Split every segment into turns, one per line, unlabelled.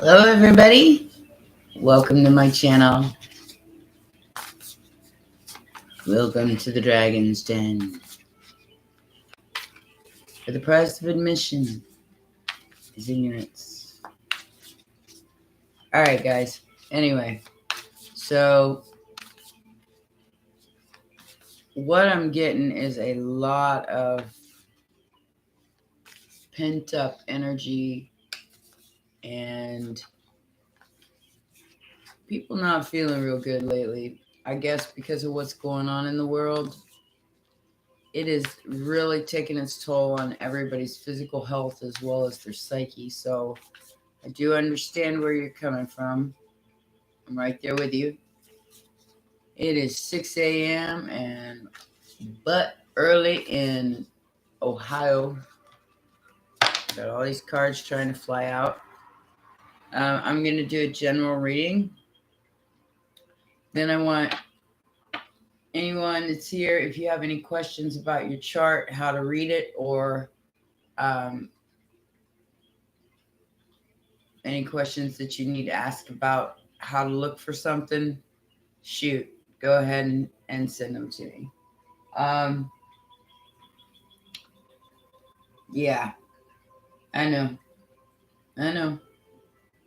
Hello, everybody. Welcome to my channel. Welcome to the Dragon's Den. For the price of admission is ignorance. Alright, guys. Anyway, so what I'm getting is a lot of pent up energy and people not feeling real good lately. I guess because of what's going on in the world. It is really taking its toll on everybody's physical health as well as their psyche. So I do understand where you're coming from. I'm right there with you. It is 6 a.m. and but early in Ohio. Got all these cards trying to fly out. I'm going to do a general reading. Then I want anyone that's here, if you have any questions about your chart, how to read it, or any questions that you need to ask about how to look for something, shoot, go ahead and send them to me. Yeah, I know.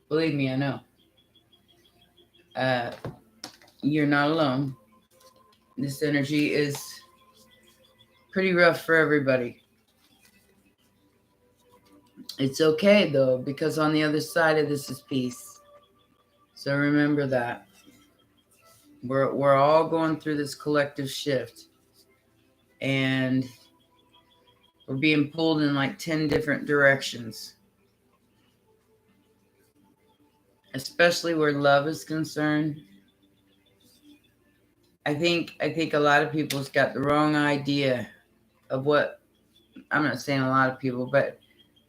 Believe me, I know. You're not alone. This energy is pretty rough for everybody. It's okay though, because on the other side of this is peace. So remember that. We're all going through this collective shift. And we're being pulled in like 10 different directions. Especially where love is concerned. I think a lot of people's got the wrong idea of what, I'm not saying a lot of people, but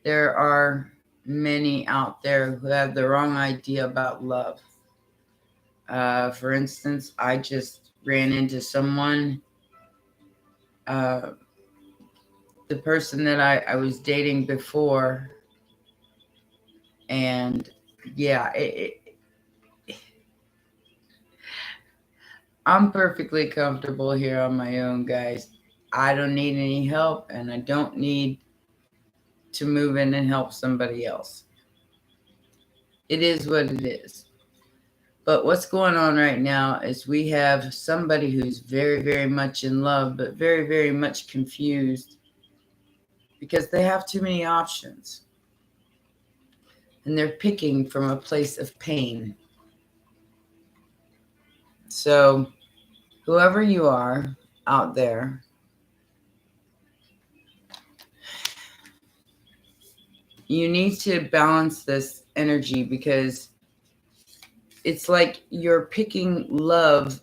there are many out there who have the wrong idea about love. For instance, I just ran into someone, the person that I was dating before, and yeah, I'm perfectly comfortable here on my own, guys. I don't need any help, and I don't need to move in and help somebody else. It is what it is. But what's going on right now is we have somebody who's very, very much in love, but very, very much confused because they have too many options. And they're picking from a place of pain. So whoever you are out there, you need to balance this energy because it's like you're picking love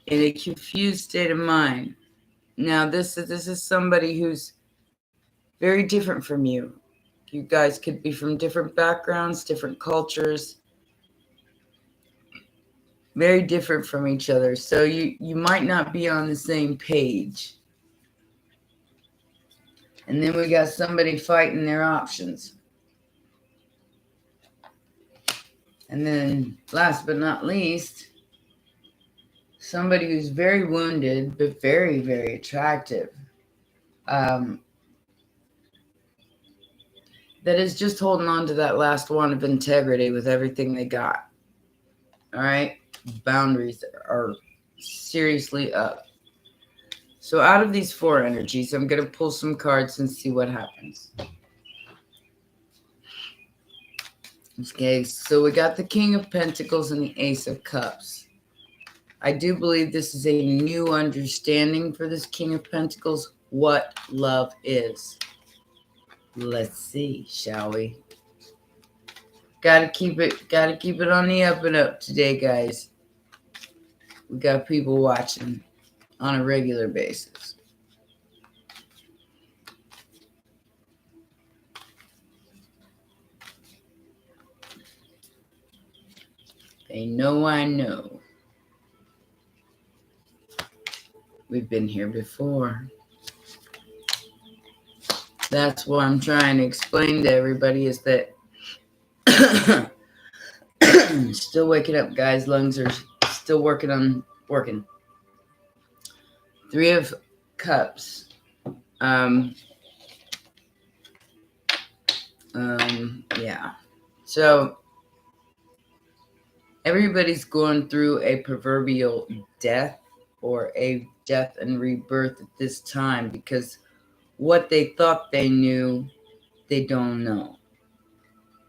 in a confused state of mind. Now, this is somebody who's very different from you. You guys could be from different backgrounds, different cultures, very different from each other. So you might not be on the same page. And then we got somebody fighting their options. And then last but not least, somebody who's very wounded, but very, very attractive. That is just holding on to that last one of integrity with everything they got. All right? Boundaries are seriously up. So out of these four energies, I'm going to pull some cards and see what happens. Okay, so we got the King of Pentacles and the Ace of Cups. I do believe this is a new understanding for this King of Pentacles, what love is. Let's see, shall we? Gotta keep it on the up and up today, guys. We got people watching on a regular basis. They know I know. We've been here before. That's what I'm trying to explain to everybody is that Still waking up, guys. Lungs are still working. Three of Cups. Yeah. So everybody's going through a proverbial death or a death and rebirth at this time, because what they thought they knew, they don't know.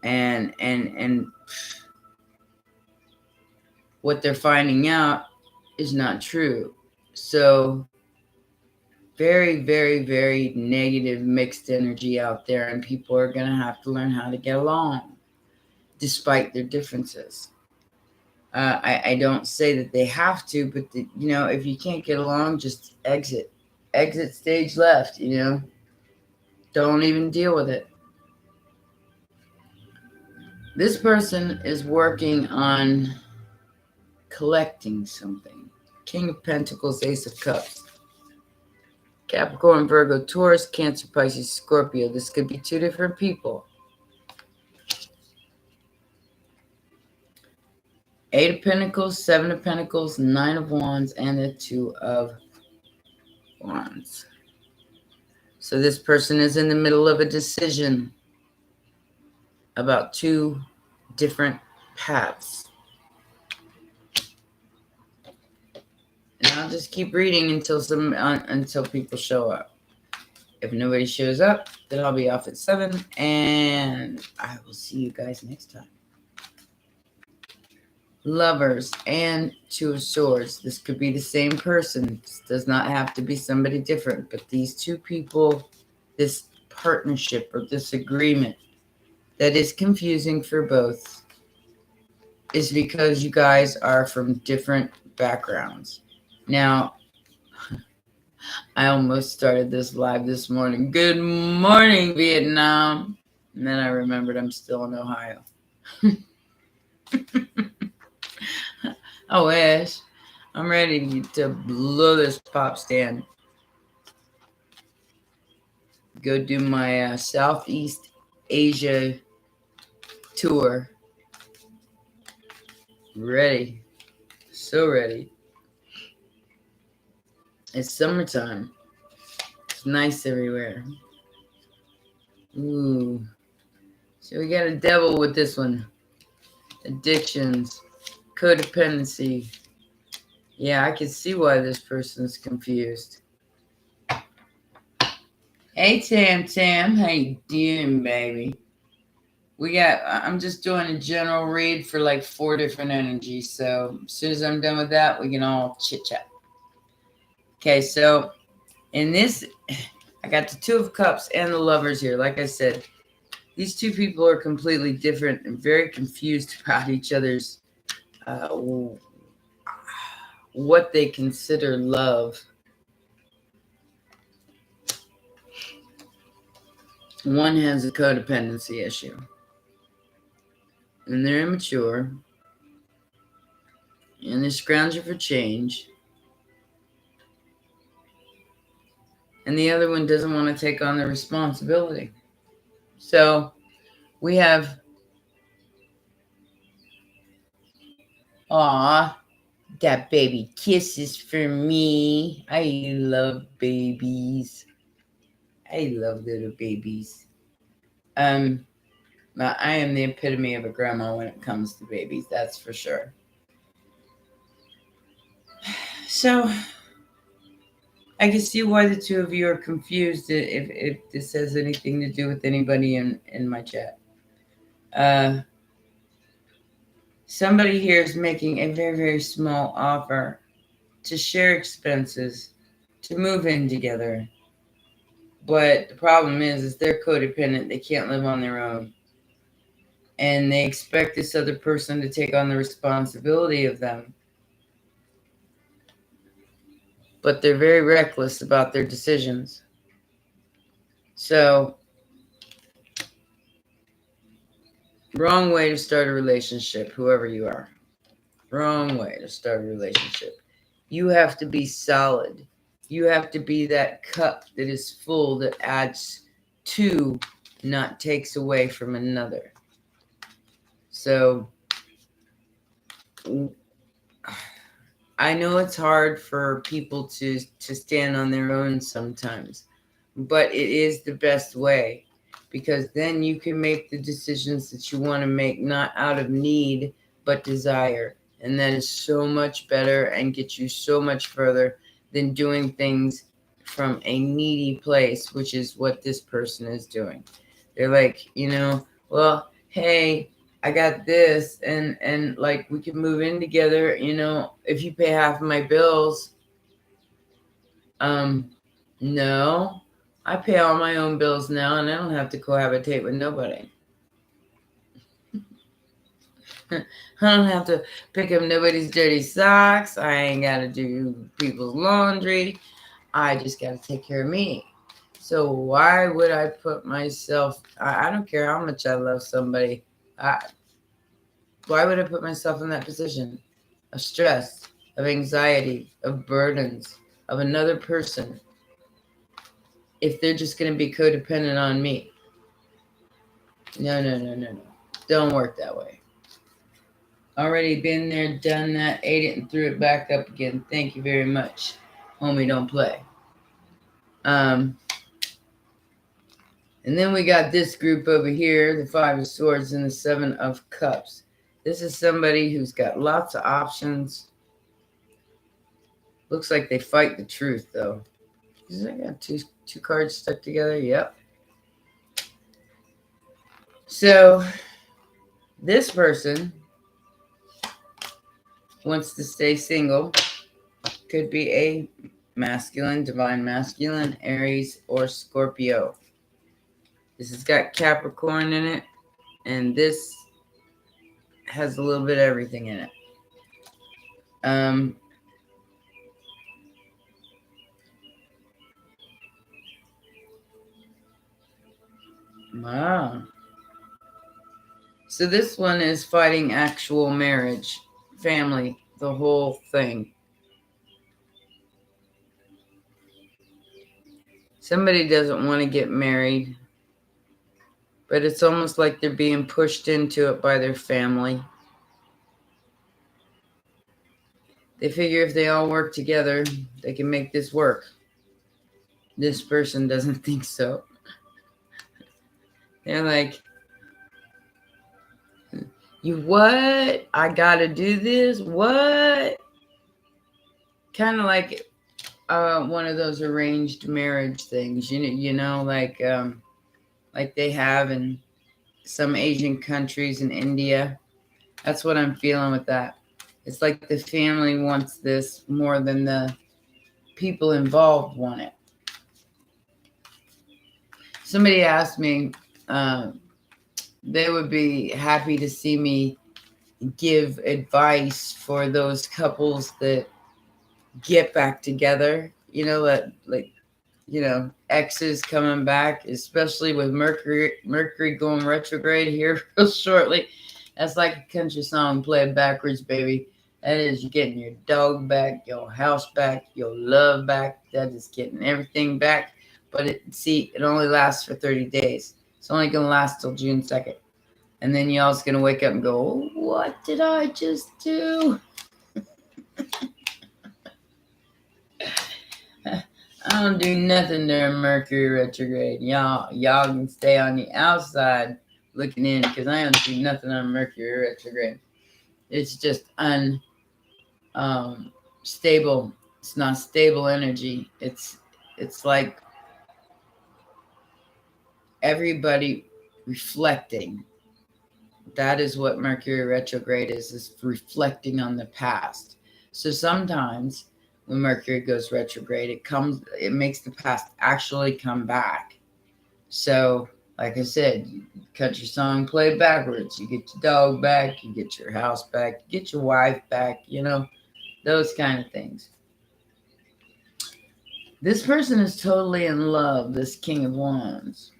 And what they're finding out is not true. So very, very, very negative mixed energy out there, and people are going to have to learn how to get along despite their differences. I don't say that they have to, but if you can't get along, just exit stage left. Don't even deal with it. This person is working on collecting something. King of Pentacles, Ace of Cups. Capricorn, Virgo, Taurus, Cancer, Pisces, Scorpio. This could be two different people. Eight of Pentacles, Seven of Pentacles, Nine of Wands, and the Two of Wands. So this person is in the middle of a decision about two different paths. And I'll just keep reading until people show up. If nobody shows up, then I'll be off at 7, and I will see you guys next time. Lovers and Two of Swords. This could be the same person. This does not have to be somebody different, but these two people, this partnership or this agreement that is confusing for both is because you guys are from different backgrounds. Now, I almost started this live this morning. Good morning, Vietnam. And then I remembered I'm still in Ohio. I wish. I'm ready to blow this pop stand. Go do my Southeast Asia tour. Ready. So ready. It's summertime. It's nice everywhere. Ooh. So we got a devil with this one. Addictions. Codependency. Yeah, I can see why this person's confused. Hey, Tam. How you doing, baby? I'm just doing a general read for like 4 different energies. So as soon as I'm done with that, we can all chit-chat. Okay, so in this, I got the Two of Cups and the Lovers here. Like I said, these two people are completely different and very confused about each other's what they consider love. One has a codependency issue, and they're immature, and they're scrounging for change. And the other one doesn't want to take on the responsibility. So we have, that baby kisses for me. I love babies. I love little babies. I am the epitome of a grandma when it comes to babies, that's for sure. So I can see why the two of you are confused if this has anything to do with anybody in my chat. Somebody here is making a very, very small offer to share expenses, to move in together. But the problem is they're codependent. They can't live on their own. And they expect this other person to take on the responsibility of them. But they're very reckless about their decisions. So, wrong way to start a relationship, whoever you are. Wrong way to start a relationship. You have to be solid. You have to be that cup that is full, that adds to, not takes away from another. So I know it's hard for people to stand on their own sometimes, but it is the best way, because then you can make the decisions that you want to make, not out of need but desire, and that is so much better and gets you so much further than doing things from a needy place, which is what this person is doing. They're like, well, hey, I got this, and like we can move in together, if you pay half of my bills. No, I pay all my own bills now, and I don't have to cohabitate with nobody. I don't have to pick up nobody's dirty socks. I ain't got to do people's laundry. I just got to take care of me. So why would I put myself? I don't care how much I love somebody. Why would I put myself in that position of stress, of anxiety, of burdens, of another person, if they're just going to be codependent on me? No. Don't work that way. Already been there, done that, ate it, and threw it back up again. Thank you very much. Homie, don't play. And then we got this group over here, the Five of Swords and the Seven of Cups. This is somebody who's got lots of options. Looks like they fight the truth, though. I got two cards stuck together. Yep. So this person wants to stay single. Could be a masculine, divine masculine, Aries, or Scorpio. This has got Capricorn in it, and this has a little bit of everything in it. Wow. So this one is fighting actual marriage, family, the whole thing. Somebody doesn't want to get married, but it's almost like they're being pushed into it by their family. They figure if they all work together, they can make this work. This person doesn't think so. They're like, you what? I gotta do this? What? Kind of like one of those arranged marriage things, like they have in some Asian countries in India. That's what I'm feeling with that. It's like the family wants this more than the people involved want it. Somebody asked me, they would be happy to see me give advice for those couples that get back together, exes coming back, especially with Mercury going retrograde here real shortly. That's like a country song played backwards, baby. That is, you're getting your dog back, your house back, your love back. That is getting everything back. But it only lasts for 30 days. It's only going to last till June 2nd. And then y'all's going to wake up and go, oh, what did I just do? I don't do nothing during Mercury retrograde. Y'all can stay on the outside looking in, because I don't do nothing on Mercury retrograde. It's just unstable. It's not stable energy. It's like everybody reflecting. That is what Mercury retrograde is reflecting on the past. So sometimes when Mercury goes retrograde, it makes the past actually come back. So, like I said, country song played backwards. You get your dog back, you get your house back, you get your wife back, those kind of things. This person is totally in love, this King of Wands,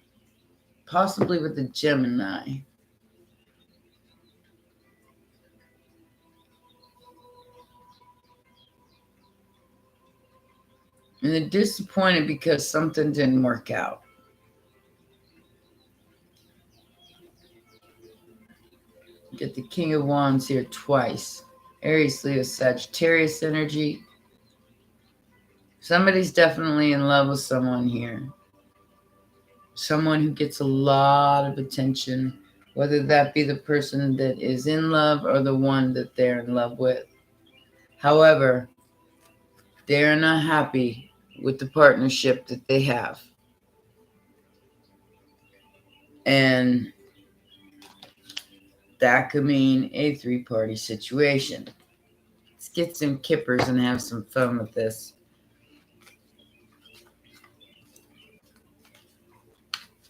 possibly with the Gemini. And they're disappointed because something didn't work out. Get the King of Wands here twice. Aries, Leo, Sagittarius energy. Somebody's definitely in love with someone here. Someone who gets a lot of attention, whether that be the person that is in love or the one that they're in love with. However, they're not happy with the partnership that they have. And that could mean a three-party situation. Let's get some kippers and have some fun with this.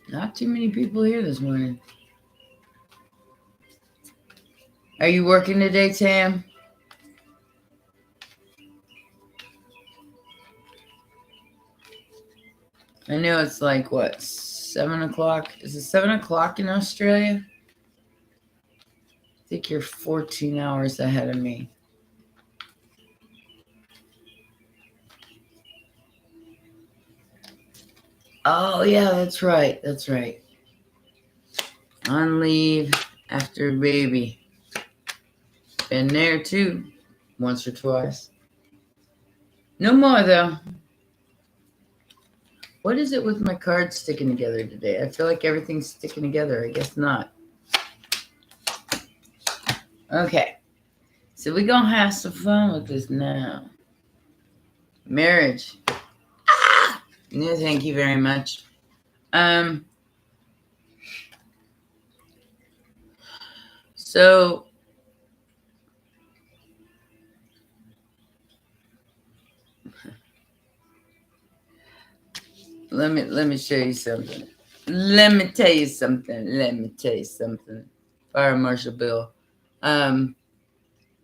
Not too many people here this morning. Are you working today, Tam? I know it's like, what, 7 o'clock? Is it 7 o'clock in Australia? I think you're 14 hours ahead of me. Oh, yeah, that's right. That's right. On leave after baby. Been there too, once or twice. No more, though. What is it with my cards sticking together today? I feel like everything's sticking together. I guess not. Okay. So we're going to have some fun with this now. Marriage. Ah! No, thank you very much. So let me show you something. Let me tell you something. Fire Marshal Bill.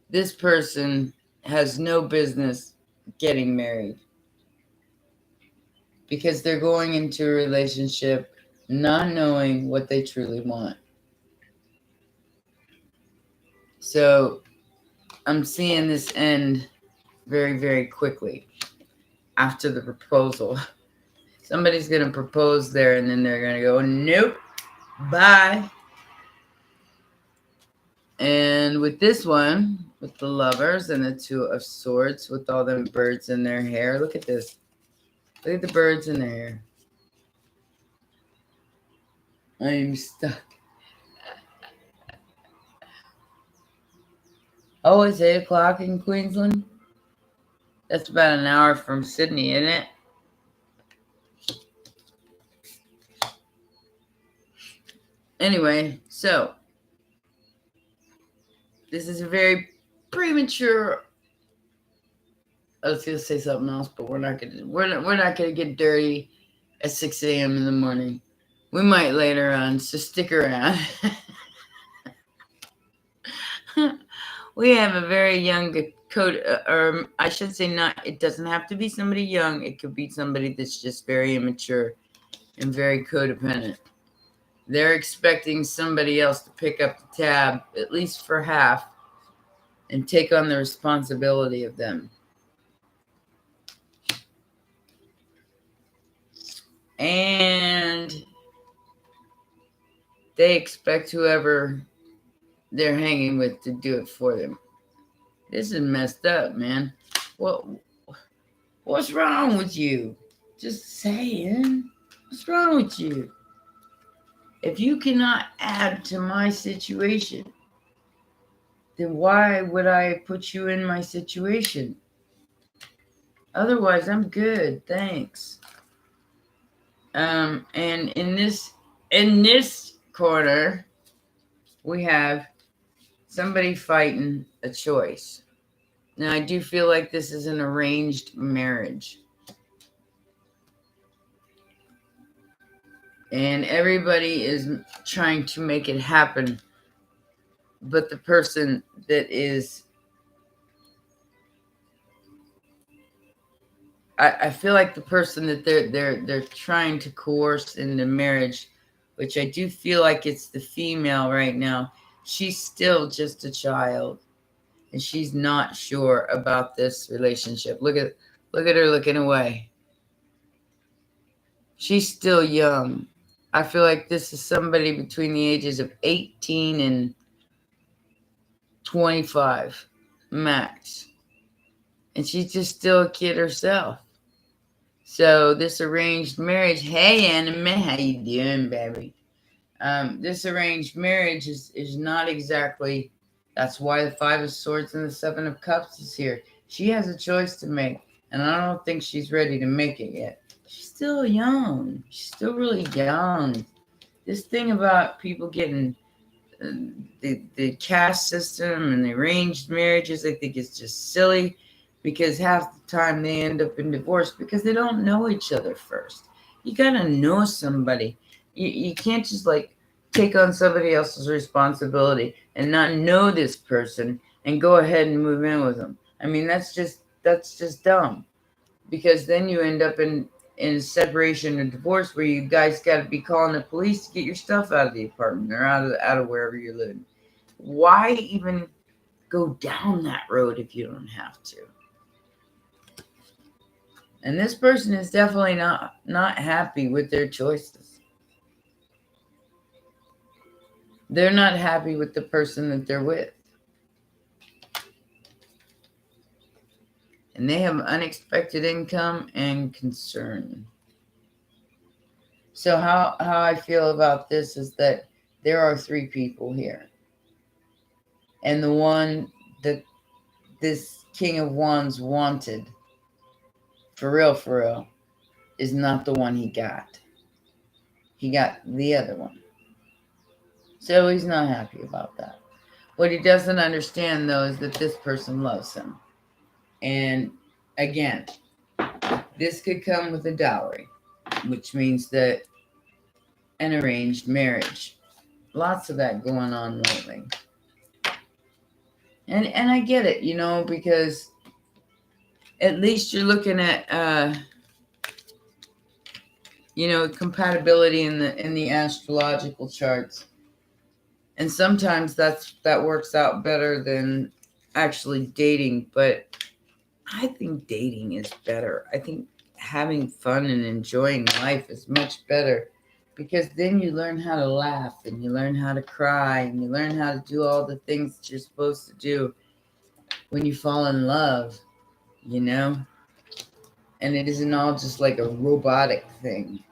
This person has no business getting married because they're going into a relationship not knowing what they truly want. So I'm seeing this end very, very quickly after the proposal. Somebody's going to propose there and then they're going to go, nope, bye. And with this one, with the Lovers and the Two of Swords, with all them birds in their hair, look at this. Look at the birds in their hair. I'm stuck. Oh, it's 8 o'clock in Queensland? That's about an hour from Sydney, isn't it? Anyway, so this is a very premature. I was gonna say something else, but we're not gonna get dirty at 6 a.m. in the morning. We might later on, so stick around. We have a very young or I should say not. It doesn't have to be somebody young. It could be somebody that's just very immature and very codependent. They're expecting somebody else to pick up the tab, at least for half, and take on the responsibility of them. And they expect whoever they're hanging with to do it for them. This is messed up, man. What's wrong with you? Just saying. What's wrong with you? If you cannot add to my situation, then why would I put you in my situation? Otherwise, I'm good. Thanks. And in this corner, we have somebody fighting a choice. Now, I do feel like this is an arranged marriage. And everybody is trying to make it happen. But the person that is... I feel like the person that they're trying to coerce into marriage, which I do feel like it's the female right now, she's still just a child. And she's not sure about this relationship. Look at her looking away. She's still young. I feel like this is somebody between the ages of 18 and 25 max. And she's just still a kid herself. So this arranged marriage, hey Anime, how you doing, baby? This arranged marriage is not exactly, that's why the Five of Swords and the Seven of Cups is here. She has a choice to make, and I don't think she's ready to make it yet. She's still young. She's still really young. This thing about people getting the caste system and the arranged marriages, I think is just silly, because half the time they end up in divorce because they don't know each other first. You gotta know somebody. You can't just like take on somebody else's responsibility and not know this person and go ahead and move in with them. I mean, that's just dumb, because then you end up in separation or divorce where you guys got to be calling the police to get your stuff out of the apartment or out of wherever you're living. Why even go down that road if you don't have to? And this person is definitely not happy with their choices. They're not happy with the person that they're with. And they have unexpected income and concern. So how I feel about this is that there are three people here. And the one that this King of Wands wanted, for real, is not the one he got. He got the other one. So he's not happy about that. What he doesn't understand, though, is that this person loves him. And again, this could come with a dowry, which means that an arranged marriage. Lots of that going on lately. And I get it, you know, because at least you're looking at you know, compatibility in the astrological charts. And sometimes that works out better than actually dating, but I think dating is better. I think having fun and enjoying life is much better, because then you learn how to laugh and you learn how to cry and you learn how to do all the things that you're supposed to do when you fall in love, you know? And it isn't all just like a robotic thing.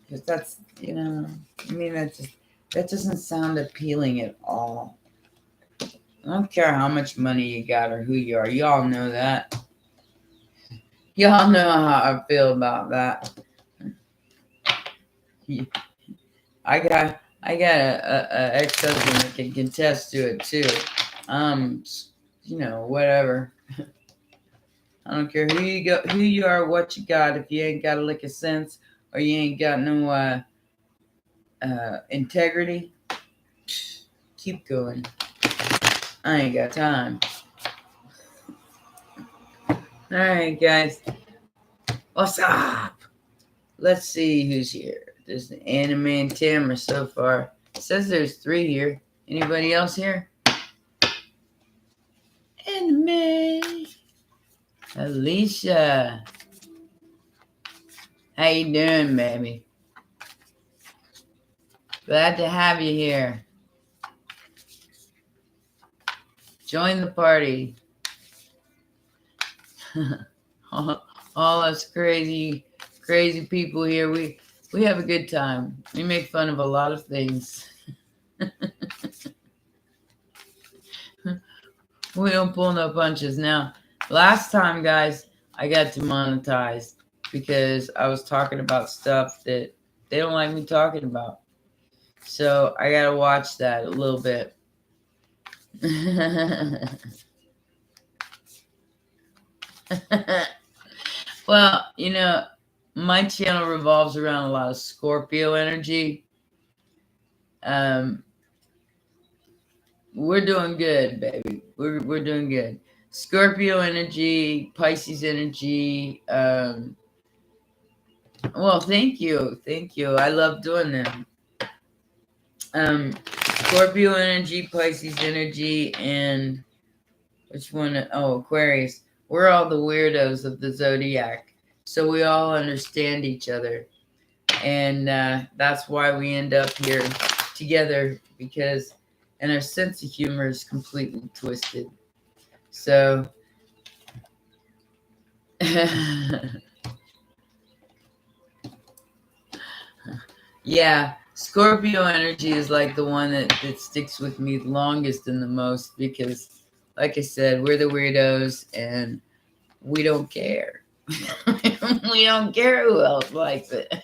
Because that's, you know, I mean, that doesn't sound appealing at all. I don't care how much money you got or who you are. Y'all know that. Y'all know how I feel about that. I got a ex-husband that can contest to it too. You know, whatever. I don't care who you are, what you got. If you ain't got a lick of sense or you ain't got no integrity, keep going. I ain't got time. All right, guys. What's up? Let's see who's here. There's the Anime and Tamara so far. It says there's 3 here. Anybody else here? Anime. Alicia. How you doing, baby? Glad to have you here. Join the party. all us crazy people here. We have a good time. We make fun of a lot of things. We don't pull no punches. Now, last time, guys, I got demonetized because I was talking about stuff that they don't like me talking about. So I got to watch that a little bit. Well, you know, my channel revolves around a lot of Scorpio energy. We're doing good, baby. We're doing good. Scorpio energy, Pisces energy. Well, thank you. I love doing them. Scorpio energy, Pisces energy, and which one? Oh, Aquarius. We're all the weirdos of the zodiac, so we all understand each other, and that's why we end up here together, because and our sense of humor is completely twisted. So, yeah, Scorpio energy is like the one that sticks with me the longest and the most because, like I said, we're the weirdos and we don't care. We don't care who else likes it.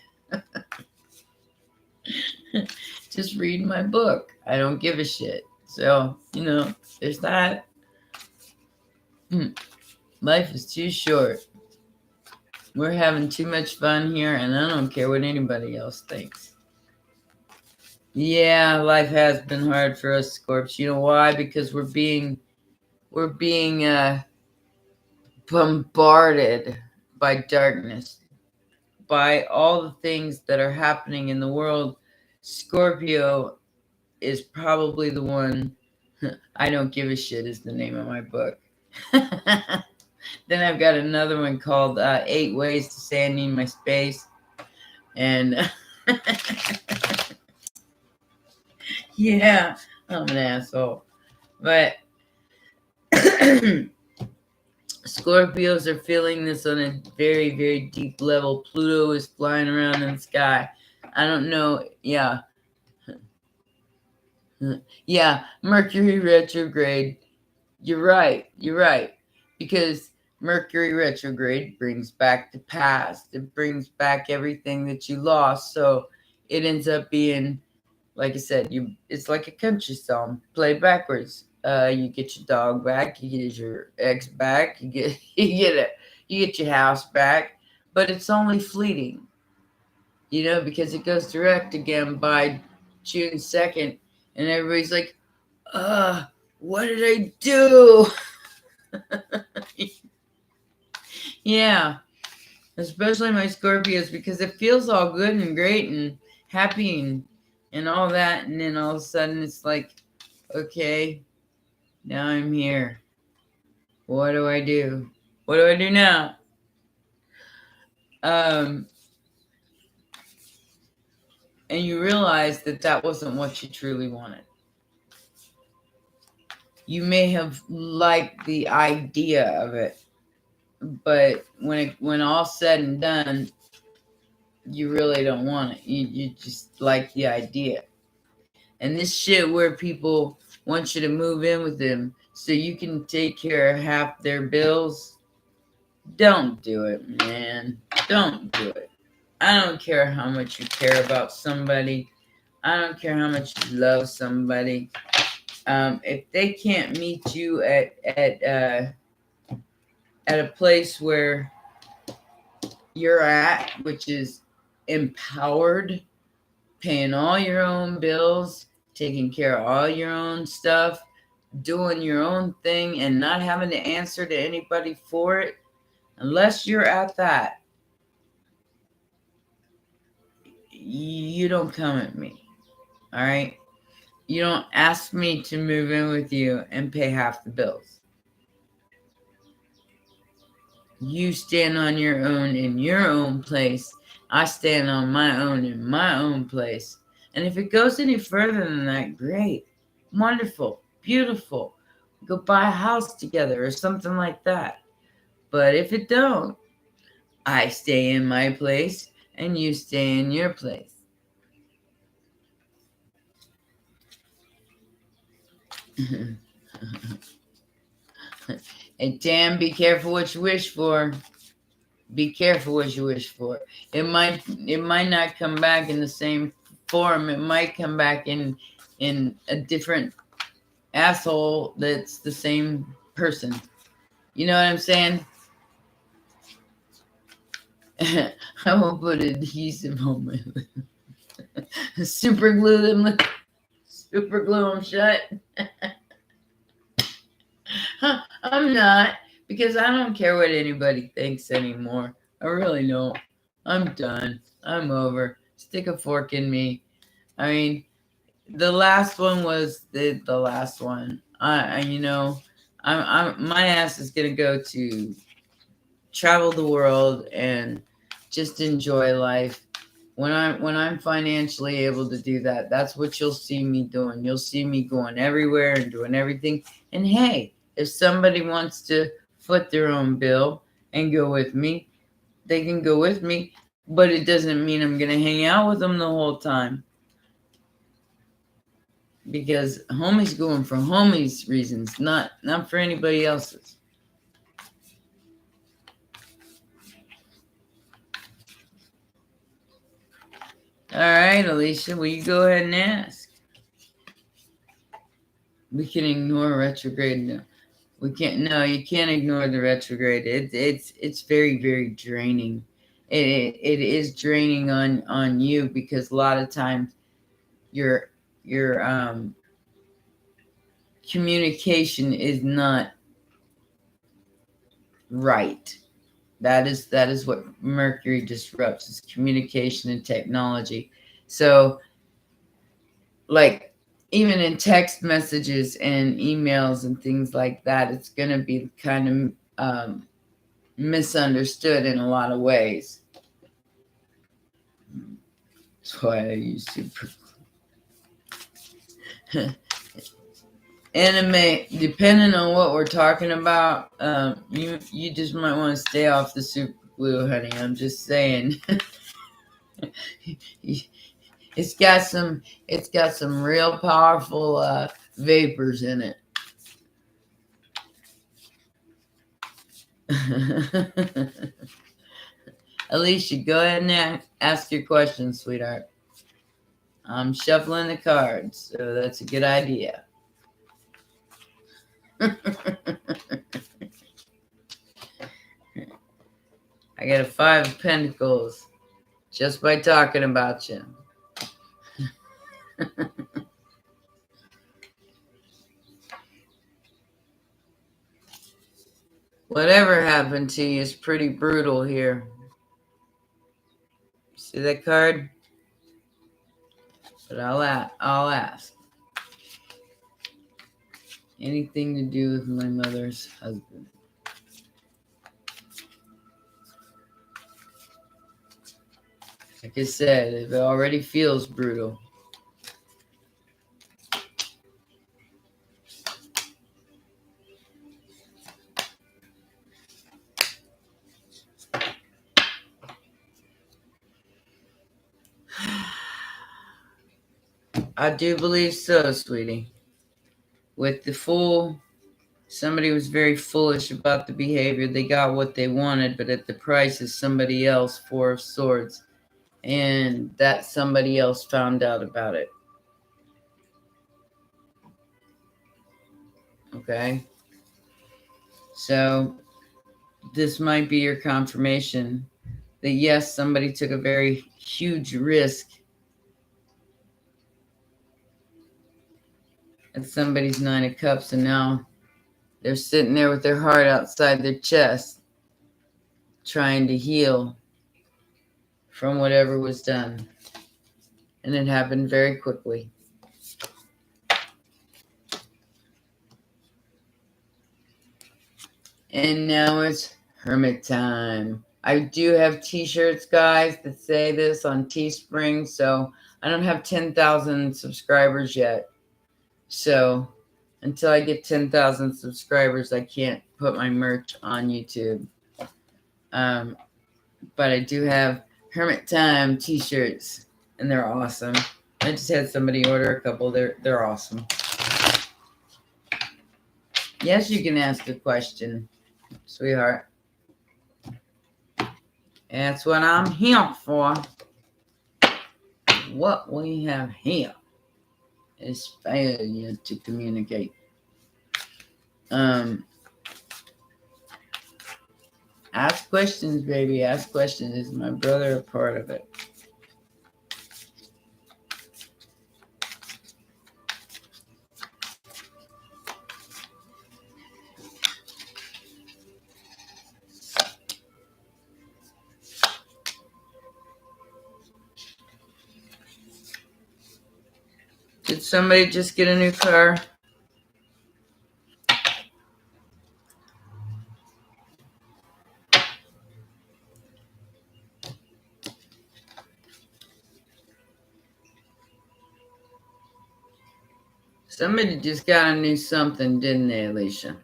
Just read my book. I don't give a shit. So, there's that. Life is too short. We're having too much fun here, and I don't care what anybody else thinks. Yeah, life has been hard for us, Scorps. You know why? Because we're being bombarded by darkness, by all the things that are happening in the world. Scorpio is probably the one. I don't give a shit is the name of my book. Then I've got another one called 8 Ways to Say I Need My Space. And yeah, I'm an asshole. But Scorpios are feeling this on a very, very deep level. Pluto is flying around in the sky. I don't know. Yeah. Yeah, Mercury retrograde. You're right. You're right. Because Mercury retrograde brings back the past. It brings back everything that you lost. So it ends up being, like I said, it's like a country song played backwards. You get your dog back, you get your ex back, you get you get your house back, but it's only fleeting, because it goes direct again by June 2nd, and everybody's like, what did I do? Yeah, especially my Scorpios, because it feels all good and great and happy and all that, and then all of a sudden it's like, okay, now I'm here. What do I do? What do I do now? And you realize that wasn't what you truly wanted. You may have liked the idea of it, but when all's said and done, you really don't want it. You just like the idea. And this shit where people want you to move in with them so you can take care of half their bills, don't do it, man. Don't do it. I don't care how much you care about somebody. I don't care how much you love somebody. If they can't meet you at a place where you're at, which is empowered, paying all your own bills, taking care of all your own stuff, doing your own thing, and not having to answer to anybody for it, unless you're at that, you don't come at me. All right? You don't ask me to move in with you and pay half the bills. You stand on your own in your own place. I stand on my own in my own place. And if it goes any further than that, great. Wonderful. Beautiful. Go buy a house together or something like that. But if it don't, I stay in my place and you stay in your place. And damn, be careful what you wish for. Be careful what you wish for. It might not come back in the same form. It might come back in a different asshole that's the same person. You know what I'm saying? I will put adhesive on my lips. Super glue them shut. I'm not, because I don't care what anybody thinks anymore. I really don't. I'm done. I'm over. Stick a fork in me. I mean, the last one was the last one. I'm my ass is gonna go to travel the world and just enjoy life when I'm financially able to do that, that's what you'll see me doing. You'll see me going everywhere and doing everything. And hey, if somebody wants to foot their own bill and go with me, they can go with me, but it doesn't mean I'm going to hang out with them the whole time. Because homie's going for homie's reasons, not for anybody else's. All right, Alicia, will you go ahead and ask? We can ignore retrograde now. We can't. No, you can't ignore the retrograde. It's very, very draining. It is draining on you, because a lot of times your communication is not right. That is what Mercury disrupts, is communication and technology. So, like, even in text messages and emails and things like that, it's going to be kind of misunderstood in a lot of ways. That's why I use super anime. Depending on what we're talking about, you just might want to stay off the super glue, honey. I'm just saying. It's got some real powerful vapors in it. Alicia, go ahead and ask your question, sweetheart. I'm shuffling the cards, so that's a good idea. I got a 5 of Pentacles just by talking about you. Whatever happened to you is pretty brutal here. See that card? But I'll ask. Anything to do with my mother's husband. Like I said, it already feels brutal. I do believe so, sweetie. With the Fool, somebody was very foolish about the behavior. They got what they wanted, but at the price of somebody else, 4 of Swords. And that somebody else found out about it. Okay? So, this might be your confirmation that yes, somebody took a very huge risk at somebody's 9 of Cups, and now they're sitting there with their heart outside their chest, trying to heal from whatever was done. And it happened very quickly. And now it's Hermit time. I do have t-shirts, guys, that say this on Teespring, so I don't have 10,000 subscribers yet. So until I get 10,000 subscribers, I can't put my merch on YouTube. But I do have Hermit Time t-shirts, and they're awesome. I just had somebody order a couple. They're awesome. Yes, you can ask a question, sweetheart. That's what I'm here for. What we have here is failure to communicate. Ask questions, baby. Ask questions. Is my brother a part of it? Did somebody just get a new car? Somebody just got a new something, didn't they, Alicia?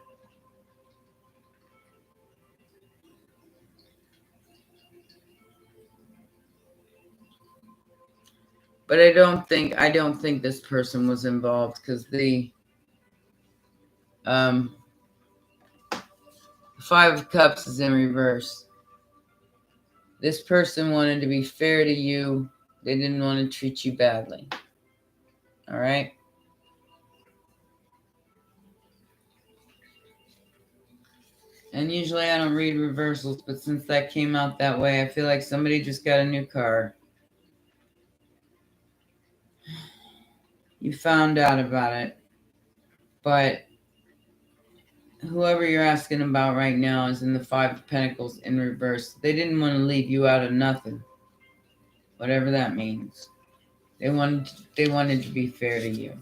But I don't think this person was involved because the Five of Cups is in reverse. This person wanted to be fair to you. They didn't want to treat you badly. All right? And usually I don't read reversals, but since that came out that way, I feel like somebody just got a new car. You found out about it. But whoever you're asking about right now is in the Five of Pentacles in reverse. They didn't want to leave you out of nothing. Whatever that means. They wanted to be fair to you.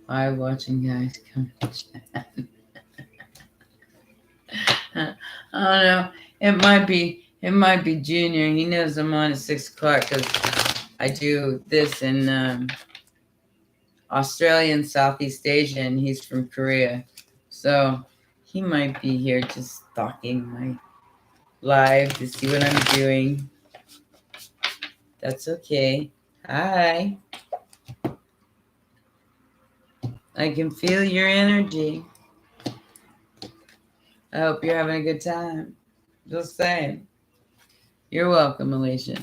Hi, watching guys. Come chat. I don't know. It might be Junior. He knows I'm on at 6 o'clock because I do this in Australia and Southeast Asia, and he's from Korea. So he might be here just stalking my live to see what I'm doing. That's okay. Hi. I can feel your energy. I hope you're having a good time. Just saying. You're welcome, Alicia.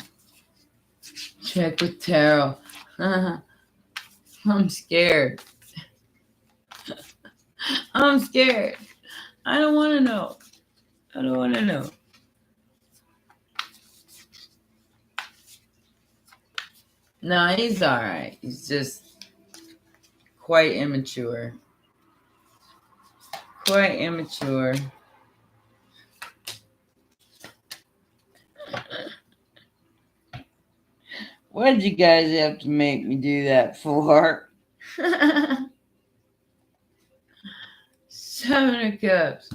Check with tarot. I'm scared. I'm scared. I don't want to know. I don't want to know. No, he's all right. He's just quite immature. Quite immature. What did you guys have to make me do that for? 7 of Cups.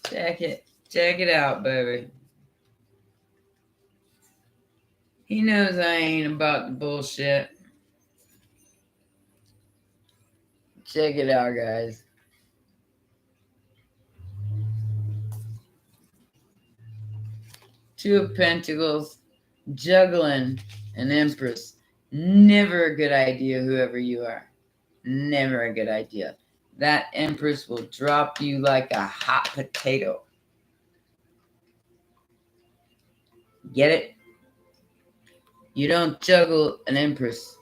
Check it. Check it out, baby. He knows I ain't about the bullshit. Check it out, guys. Two of Pentacles, juggling an Empress. Never a good idea, whoever you are. Never a good idea. That Empress will drop you like a hot potato. Get it? You don't juggle an Empress.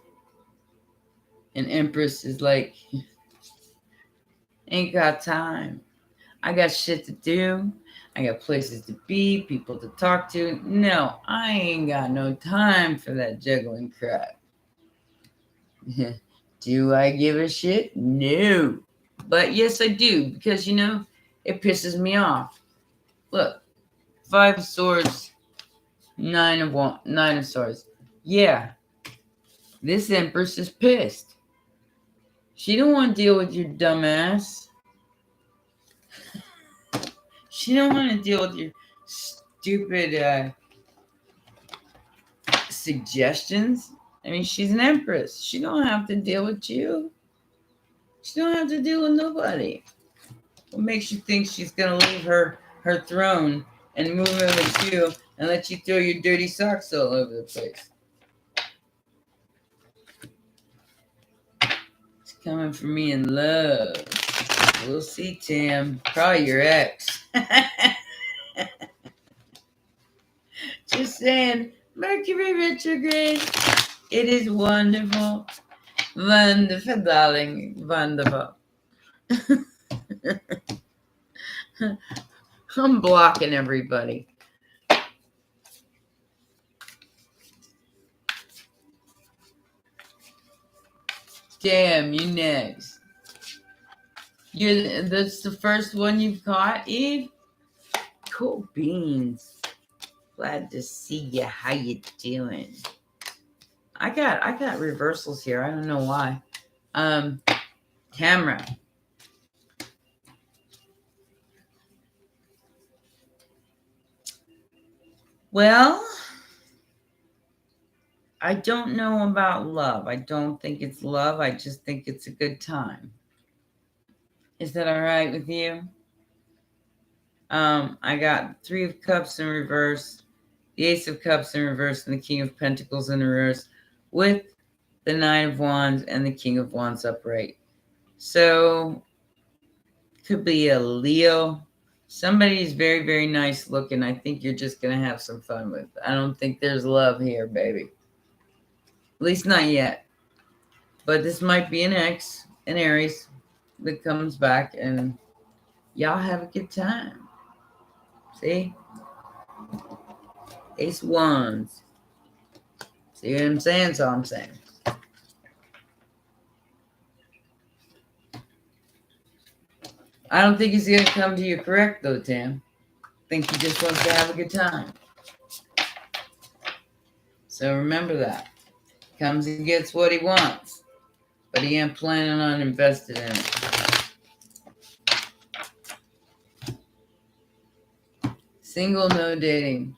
An Empress is like, ain't got time. I got shit to do. I got places to be, people to talk to. No, I ain't got no time for that juggling crap. Do I give a shit? No. But yes, I do, because, it pisses me off. Look, 5 of Swords, 9 of Swords. Yeah, this Empress is pissed. She don't want to deal with your dumb ass. She don't want to deal with your stupid suggestions. I mean, she's an Empress. She don't have to deal with you. She don't have to deal with nobody. What makes you think she's going to leave her throne and move in with you and let you throw your dirty socks all over the place? It's coming from me in love. We'll see, Tim. Probably your ex. Just saying, Mercury Retrograde. It is wonderful. Wonderful, darling. Wonderful. I'm blocking everybody. Damn, you next. That's the first one you've caught, Eve? Cool beans. Glad to see you. How you doing? I got reversals here. I don't know why. Camera. Well, I don't know about love. I don't think it's love. I just think it's a good time. Is that all right with you? I got 3 of Cups in reverse, the Ace of Cups in reverse, and the King of Pentacles in reverse, with the 9 of Wands and the King of Wands upright. So, could be a Leo. Somebody's very, very nice looking. I think you're just going to have some fun with. I don't think there's love here, baby. At least not yet. But this might be an ex, an Aries, that comes back and y'all have a good time. See? Ace of Wands. See what I'm saying? That's all I'm saying. I don't think he's going to come to you correct, though, Tam. I think he just wants to have a good time. So remember that. Comes and gets what he wants, but he ain't planning on investing in it. Single, no dating.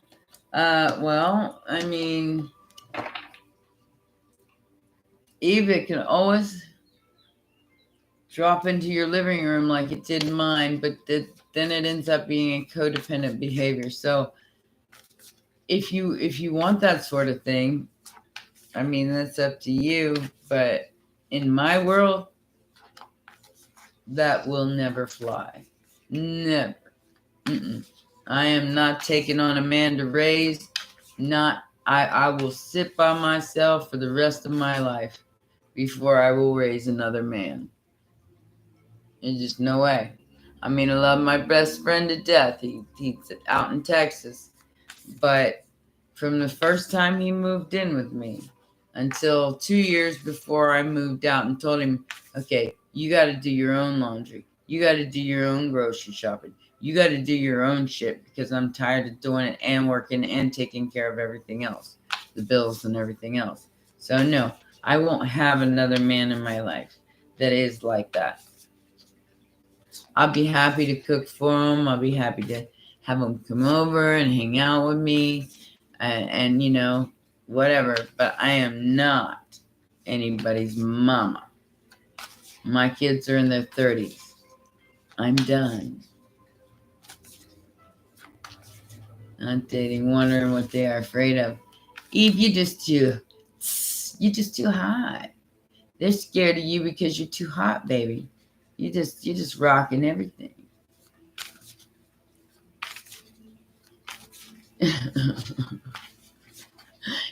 Well, I mean, Eve, it can always drop into your living room like it did mine, but then it ends up being a codependent behavior. So if you want that sort of thing, I mean, that's up to you. But in my world, that will never fly. Never. I am not taking on a man to raise. I will sit by myself for the rest of my life before I will raise another man. There's just no way. I mean, I love my best friend to death. He's out in Texas. But from the first time he moved in with me until 2 years before I moved out and told him, okay, you got to do your own laundry. You got to do your own grocery shopping. You got to do your own shit because I'm tired of doing it and working and taking care of everything else, the bills and everything else. So no, I won't have another man in my life that is like that. I'll be happy to cook for him. I'll be happy to have him come over and hang out with me and you know, whatever. But I am not anybody's mama. My kids are in their 30s. I'm done. Not dating, wondering what they are afraid of. Eve, you're just too hot. They're scared of you because you're too hot, baby. You're just rocking everything.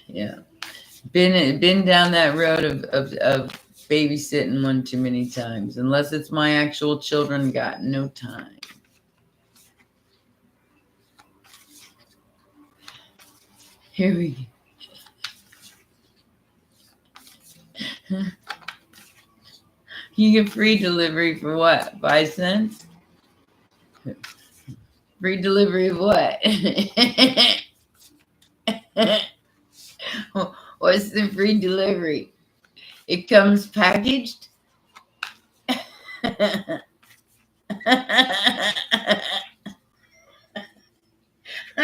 Yeah. Been down that road of babysitting one too many times. Unless it's my actual children, got no time. Here we go. You get free delivery for what? 5 cents? Free delivery of what? What's the free delivery? It comes packaged? I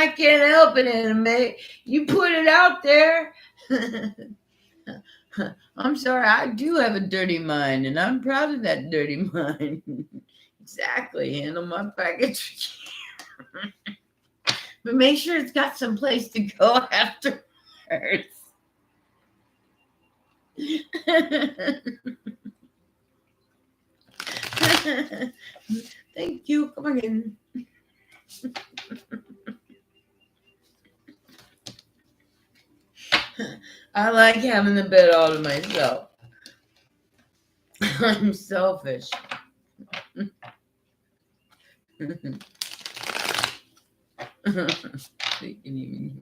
can't help it, anime. You put it out there. I'm sorry, I do have a dirty mind, and I'm proud of that dirty mind. Exactly, handle my package. But make sure it's got some place to go afterwards. Thank you. Come again. I like having the bed all to myself. I'm selfish. You can even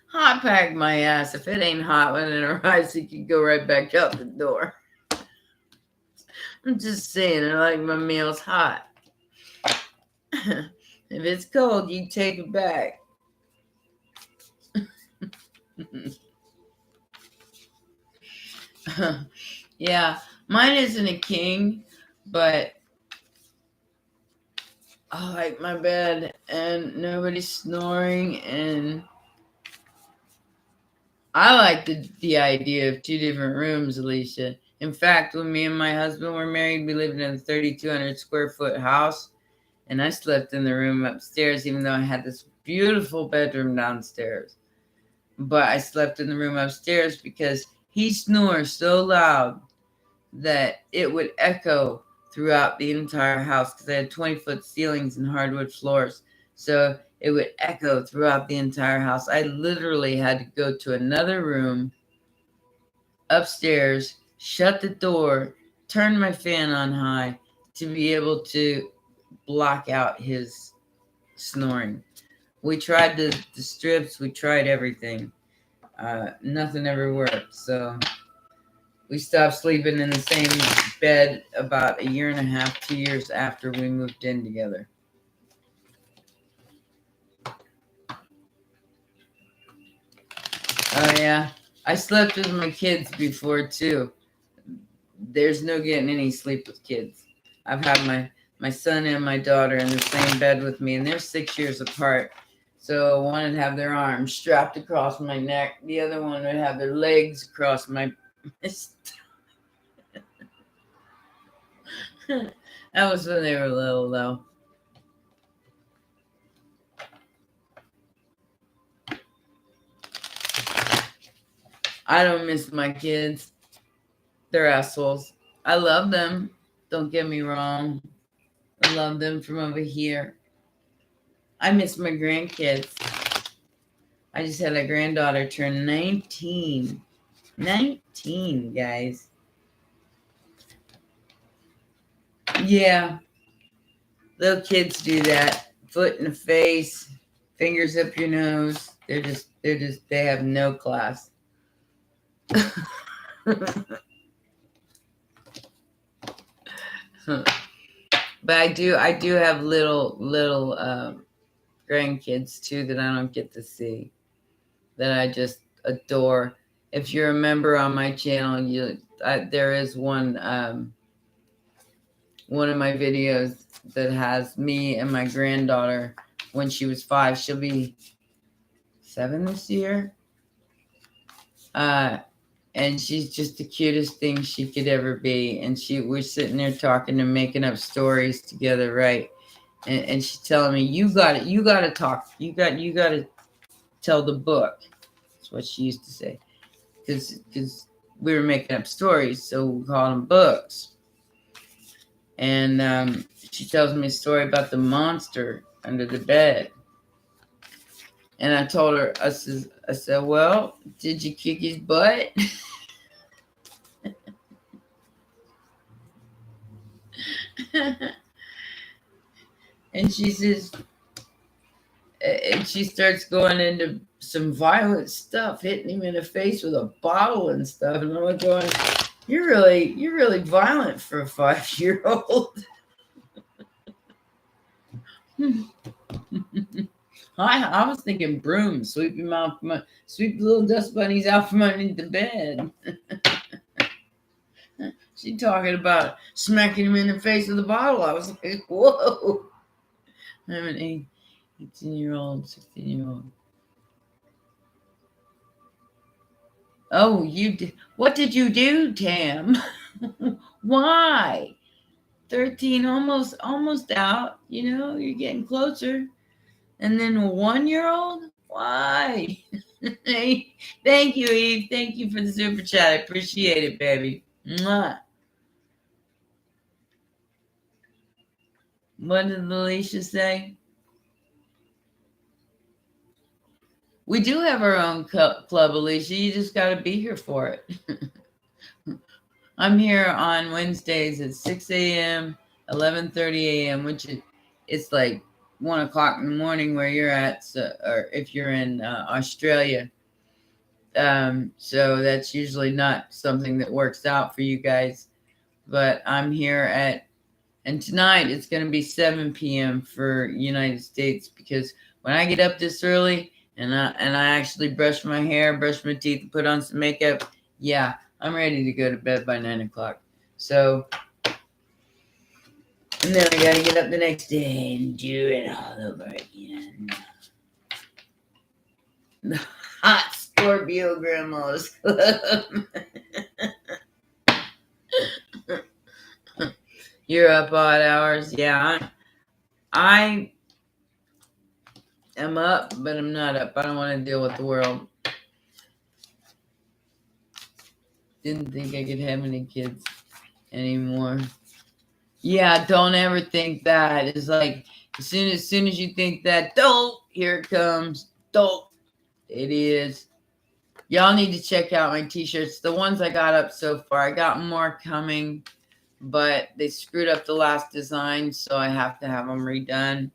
hot pack my ass. If it ain't hot when it arrives, it can go right back out the door. I'm just saying, I like my meals hot. If it's cold, you take it back. Yeah, mine isn't a king, but I like my bed and nobody's snoring and I like the idea of 2 different rooms, Alicia. In fact, when me and my husband were married, we lived in a 3,200 square foot house, and I slept in the room upstairs, even though I had this beautiful bedroom downstairs. But I slept in the room upstairs because he snores so loud that it would echo throughout the entire house, because I had 20-foot ceilings and hardwood floors. So it would echo throughout the entire house. I literally had to go to another room upstairs, shut the door, turn my fan on high to be able to block out his snoring. We tried the strips, we tried everything. Nothing ever worked. So we stopped sleeping in the same bed about 1.5 years, 2 years after we moved in together. Oh yeah, I slept with my kids before too. There's no getting any sleep with kids. I've had my son and my daughter in the same bed with me, and they're 6 years apart. So one would have their arms strapped across my neck. The other one would have their legs across my. That was when they were little, though. I don't miss my kids. They're assholes. I love them. Don't get me wrong. I love them from over here. I miss my grandkids. I just had a granddaughter turn 19. 19, guys. Yeah. Little kids do that. Foot in the face, fingers up your nose. They have no class. But I do have little grandkids too that I don't get to see, that I just adore. If you're a member on my channel, there is one of my videos that has me and my granddaughter when she was 5. She'll be 7 this year. And she's just the cutest thing she could ever be. And we're sitting there talking and making up stories together, right? And she's telling me, you got to talk. You got to tell the book. That's what she used to say. Because we were making up stories, so we called them books. And she tells me a story about the monster under the bed. And I told her, I said, well, did you kick his butt? And she says, and she starts going into some violent stuff, hitting him in the face with a bottle and stuff. And I'm going, you're really violent for a 5-year-old. I was thinking broom, sweep the little dust bunnies out from underneath the bed. She talking about smacking him in the face with a bottle. I was like, whoa. I'm an 18-year-old, 16-year-old. Oh, you did. What did you do, Tam? Why? 13, almost out. You know, you're getting closer. And then a 1-year-old? Why? Thank you, Eve. Thank you for the super chat. I appreciate it, baby. Mwah. What did Alicia say? We do have our own club, Alicia. You just got to be here for it. I'm here on Wednesdays at 6 a.m., 11:30 a.m., which it's like 1 o'clock in the morning where you're at, so, or if you're in Australia. So that's usually not something that works out for you guys. But I'm here and tonight it's going to be 7 p.m. for United States, because when I get up this early and I actually brush my hair, brush my teeth, and put on some makeup, yeah, I'm ready to go to bed by 9 o'clock. So, and then I got to get up the next day and do it all over again. The hot Scorpio Scorpio Grandma's Club. You're up odd hours. Yeah, I am up, but I'm not up. I don't want to deal with the world. Didn't think I could have any kids anymore. Yeah, don't ever think that. It's like as soon as you think that, don't, here it comes. Don't. It is. Y'all need to check out my t-shirts. The ones I got up so far. I got more coming, but they screwed up the last design, so I have to have them redone.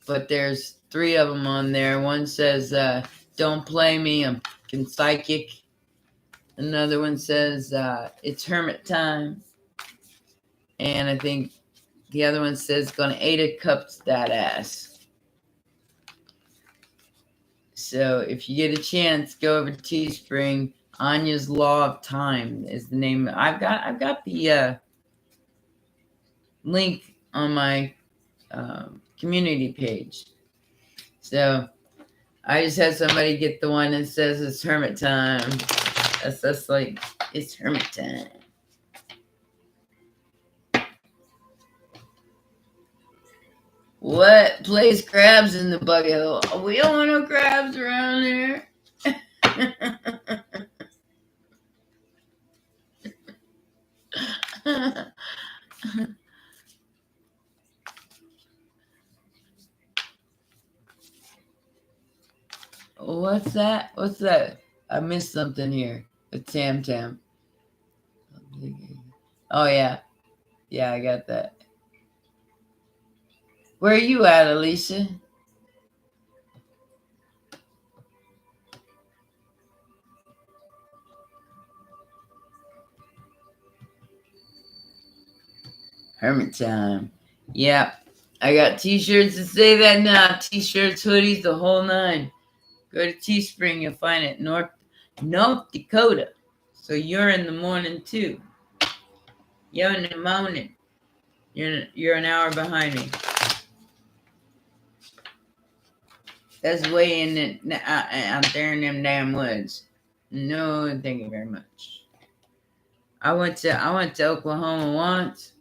But there's 3 of them on there. One says, don't play me, I'm fucking psychic. Another one says, it's hermit time. And I think the other one says, gonna 8 of cups that ass. So if you get a chance, go over to Teespring. Anya's Law of Time is the name. I've got the link on my community page. So I just had somebody get the one that says it's hermit time. That's like, it's hermit time. What? Place crabs in the bucket hole. We don't want no crabs around here. What's that? What's that? I missed something here. A Tam Tam. Oh, yeah. Yeah, I got that. Where are you at, Alicia? Hermit time. Yeah. I got t-shirts that say that now. T-shirts, hoodies, the whole 9. Go to Teespring, you'll find it. North Dakota. So you're in the morning too. You're in the morning. You're an hour behind me. That's way in the, out there in them damn woods. No, thank you very much. I went to Oklahoma once.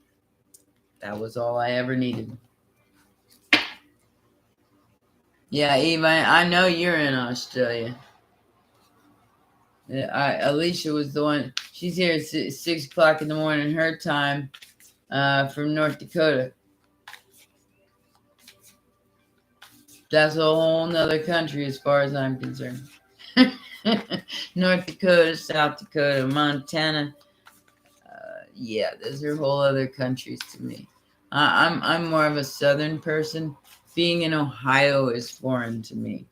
That was all I ever needed. Yeah, Eve, I know you're in Australia. Alicia was the one. She's here at 6 o'clock in the morning, her time, from North Dakota. That's a whole nother country as far as I'm concerned. North Dakota, South Dakota, Montana. Yeah, those are whole other countries to me. I'm more of a southern person. Being in Ohio is foreign to me.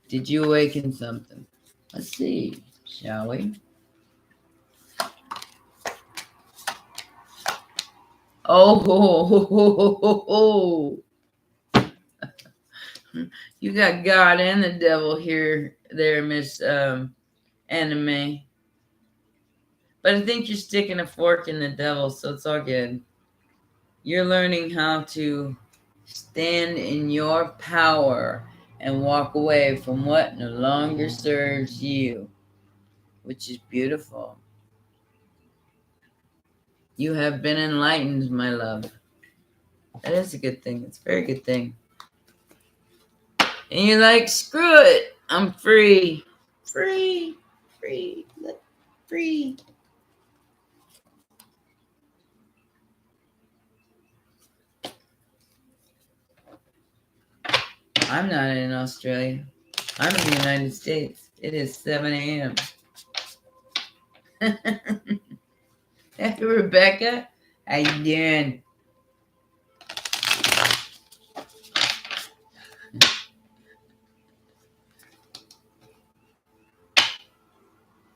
Did you awaken something? Let's see, shall we? Oh, you got God and the devil here, there, Miss Anime. But I think you're sticking a fork in the devil, so it's all good. You're learning how to stand in your power and walk away from what no longer serves you, which is beautiful. You have been enlightened, my love. That is a good thing. It's a very good thing. And you're like, screw it. I'm free. Free. Free. Free. I'm not in Australia. I'm in the United States. It is 7 a.m. Hey, Rebecca, how you doing?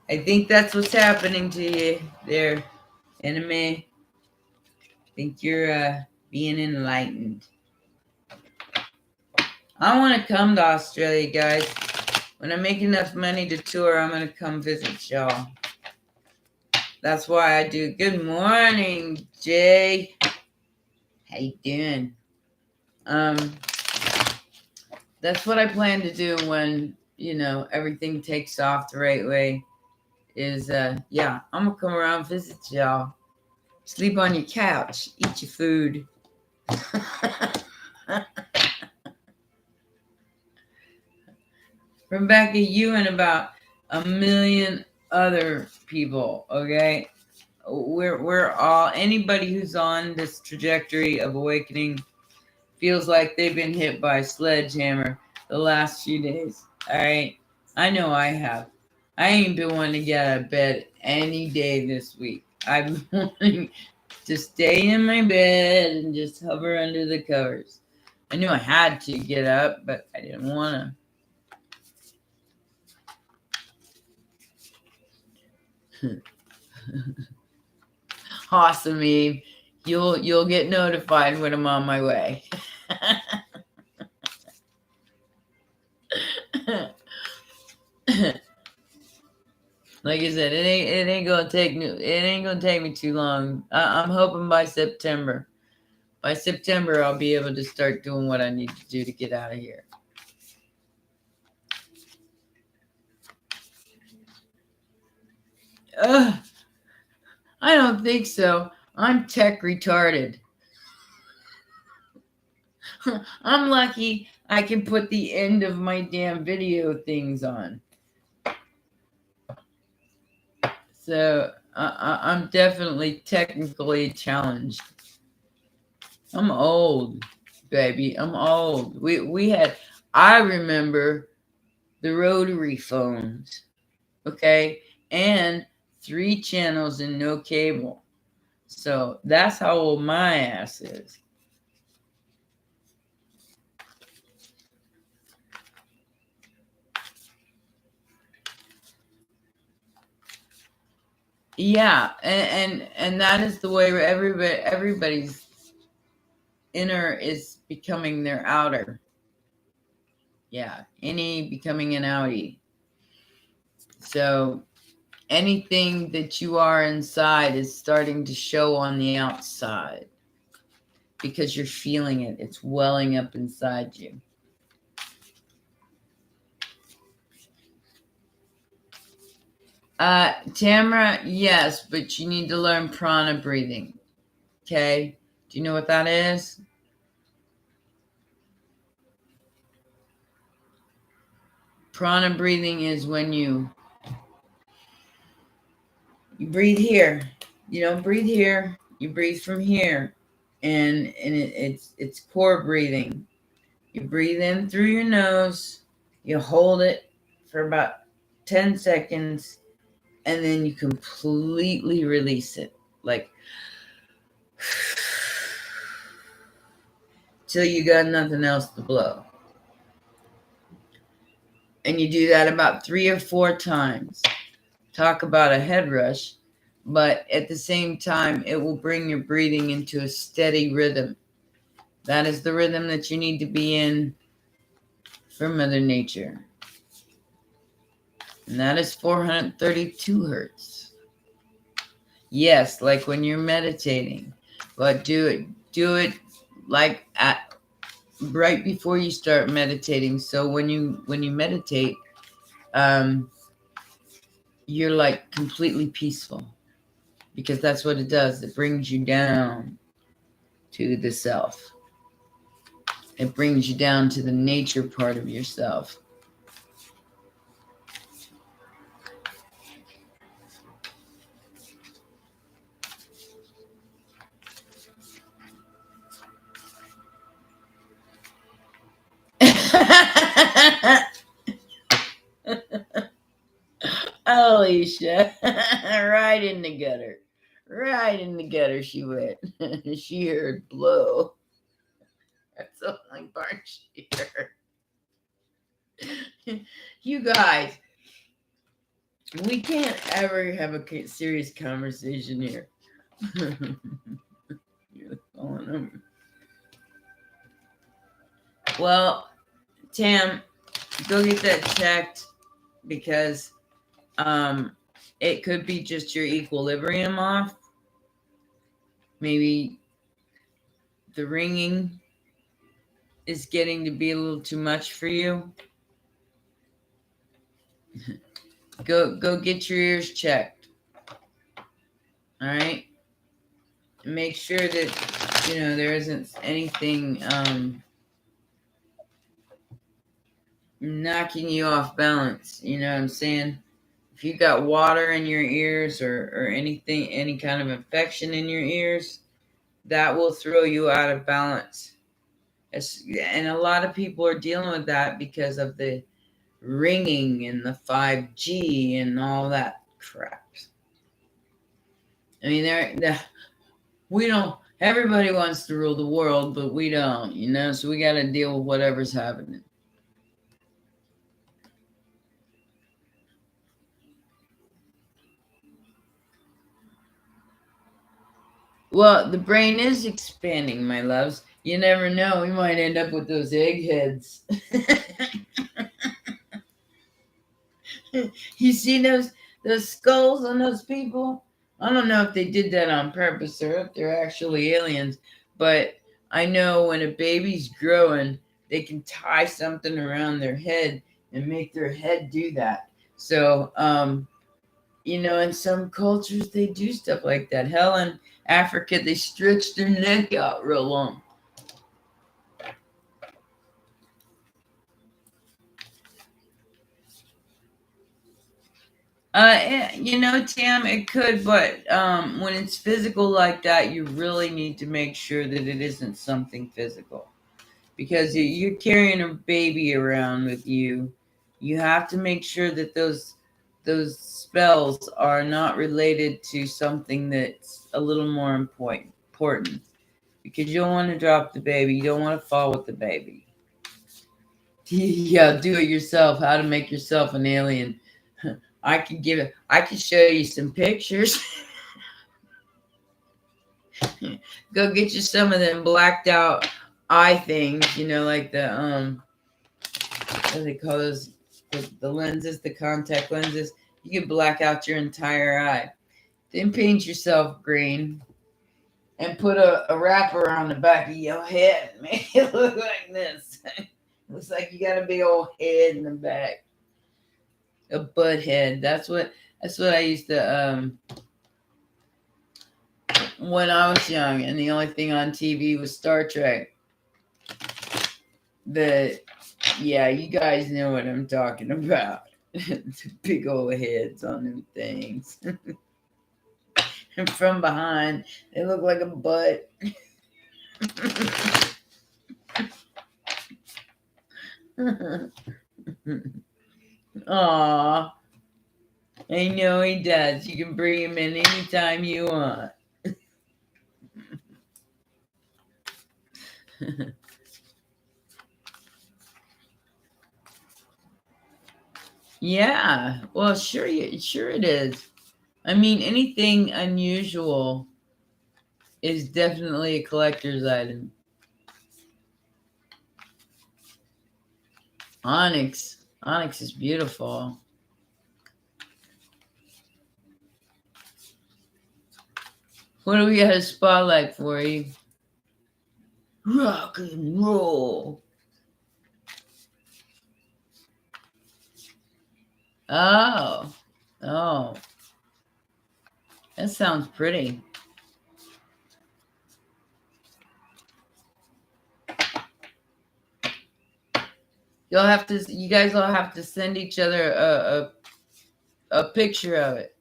I think that's what's happening to you there, enemy. I think you're being enlightened. I want to come to Australia, guys. When I make enough money to tour, I'm going to come visit y'all. That's why I do. Good morning, Jay. How you doing? that's what I plan to do when, everything takes off the right way. Is yeah, I'm gonna come around, visit y'all, sleep on your couch, eat your food. Rebecca, you and about a million other people, okay? We're all, anybody who's on this trajectory of awakening feels like they've been hit by a sledgehammer the last few days. All right, I know I have. I ain't been wanting to get out of bed any day this week. I've been wanting to stay in my bed and just hover under the covers. I knew I had to get up, but I didn't want to. Awesome, Eve. You'll get notified when I'm on my way. Like I said, it ain't gonna take me too long. I'm hoping by September. By September, I'll be able to start doing what I need to do to get out of here. I don't think so. I'm tech retarded. I'm lucky I can put the end of my damn video things on. So I'm definitely technically challenged. I'm old, baby. I'm old. I remember the rotary phones, okay? And 3 channels and no cable. So that's how old my ass is. Yeah, and that is the way where everybody's inner is becoming their outer. Yeah, innie becoming an outie. So anything that you are inside is starting to show on the outside because you're feeling it. It's welling up inside you. Tamara, yes, but you need to learn prana breathing. Okay? Do you know what that is? Prana breathing is when you breathe here. You don't breathe here. You breathe from here. And it's core breathing. You breathe in through your nose. You hold it for about 10 seconds. And then you completely release it. Like, till you got nothing else to blow. And you do that about 3 or 4 times. Talk about a head rush. But at the same time, it will bring your breathing into a steady rhythm. That is the rhythm that you need to be in for Mother Nature. And that is 432 hertz. Yes, like when you're meditating. But do it like right before you start meditating. So when you meditate, you're like completely peaceful. Because that's what it does. It brings you down to the self. It brings you down to the nature part of yourself. Alicia, right in the gutter. Right in the gutter she went. She heard blow. That's the only part she heard. You guys, we can't ever have a serious conversation here. You're calling them. Well, Tam, go get that checked because it could be just your equilibrium off. Maybe the ringing. is getting to be a little too much for you, go get your ears checked. All right. Make sure that there isn't anything knocking you off balance. You know what I'm saying? If you got water in your ears or anything, any kind of infection in your ears, that will throw you out of balance. And a lot of people are dealing with that because of the ringing and the 5G and all that crap. I mean, we don't. Everybody wants to rule the world, but we don't. So we got to deal with whatever's happening. Well, the brain is expanding, my loves. You never know. We might end up with those eggheads. You see those skulls on those people? I don't know if they did that on purpose or if they're actually aliens, but I know when a baby's growing, they can tie something around their head and make their head do that. So, in some cultures, they do stuff like that. Hell, in Africa, they stretch their neck out real long. Tam, it could, but when it's physical like that, you really need to make sure that it isn't something physical. Because you're carrying a baby around with you. You have to make sure that those spells are not related to something that's a little more important. Because you don't want to drop the baby. You don't want to fall with the baby. Yeah, do it yourself. How to make yourself an alien. I can show you some pictures. Go get you some of them blacked out eye things, like the what do they call those? The lenses, the contact lenses. You can black out your entire eye. Then paint yourself green and put a wrapper on the back of your head. Make it look like this. Looks like you got a big old head in the back. A butt head. That's what I used to when I was young, and the only thing on TV was Star Trek. Yeah, you guys know what I'm talking about. The big old heads on them things. And from behind, they look like a butt. Aw. I know he does. You can bring him in anytime you want. Yeah. Well, sure it is. I mean, anything unusual is definitely a collector's item. Onyx is beautiful. What do we got a spotlight for you? Rock and roll. Oh. That sounds pretty. You guys all have to send each other a picture of it.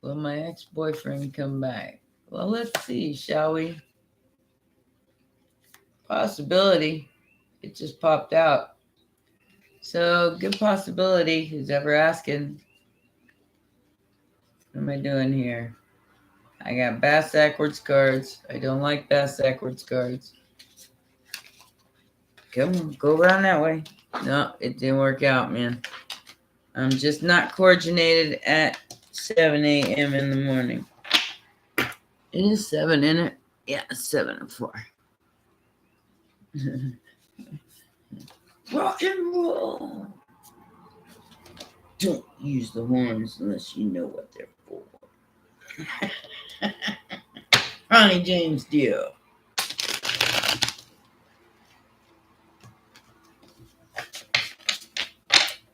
Will my ex-boyfriend come back? Well, let's see, shall we? Possibility. It just popped out. So, good possibility. Who's ever asking? What am I doing here? I got bass backwards cards. I don't like bass backwards cards. Come on, go around that way. No, it didn't work out, man. I'm just not coordinated at 7 a.m. in the morning. It is 7, isn't it? Yeah, 7:04. Rock and roll. Don't use the horns unless you know what they're for. Ronnie James Dio.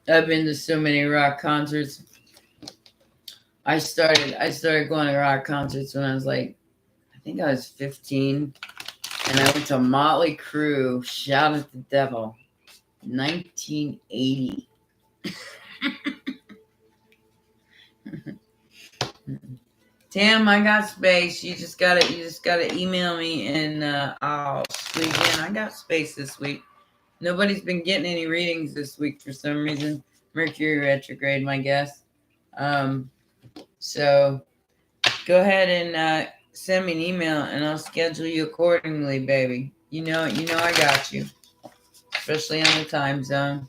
I've been to so many rock concerts. I started going to rock concerts when I was like, I think I was 15, and I went to Motley Crue, Shout at the Devil, 1980. Tam, I got space. You just gotta email me and I'll squeeze in. I got space this week. Nobody's been getting any readings this week for some reason. Mercury retrograde, my guess. So go ahead and send me an email and I'll schedule you accordingly, baby. You know I got you. Especially on the time zone.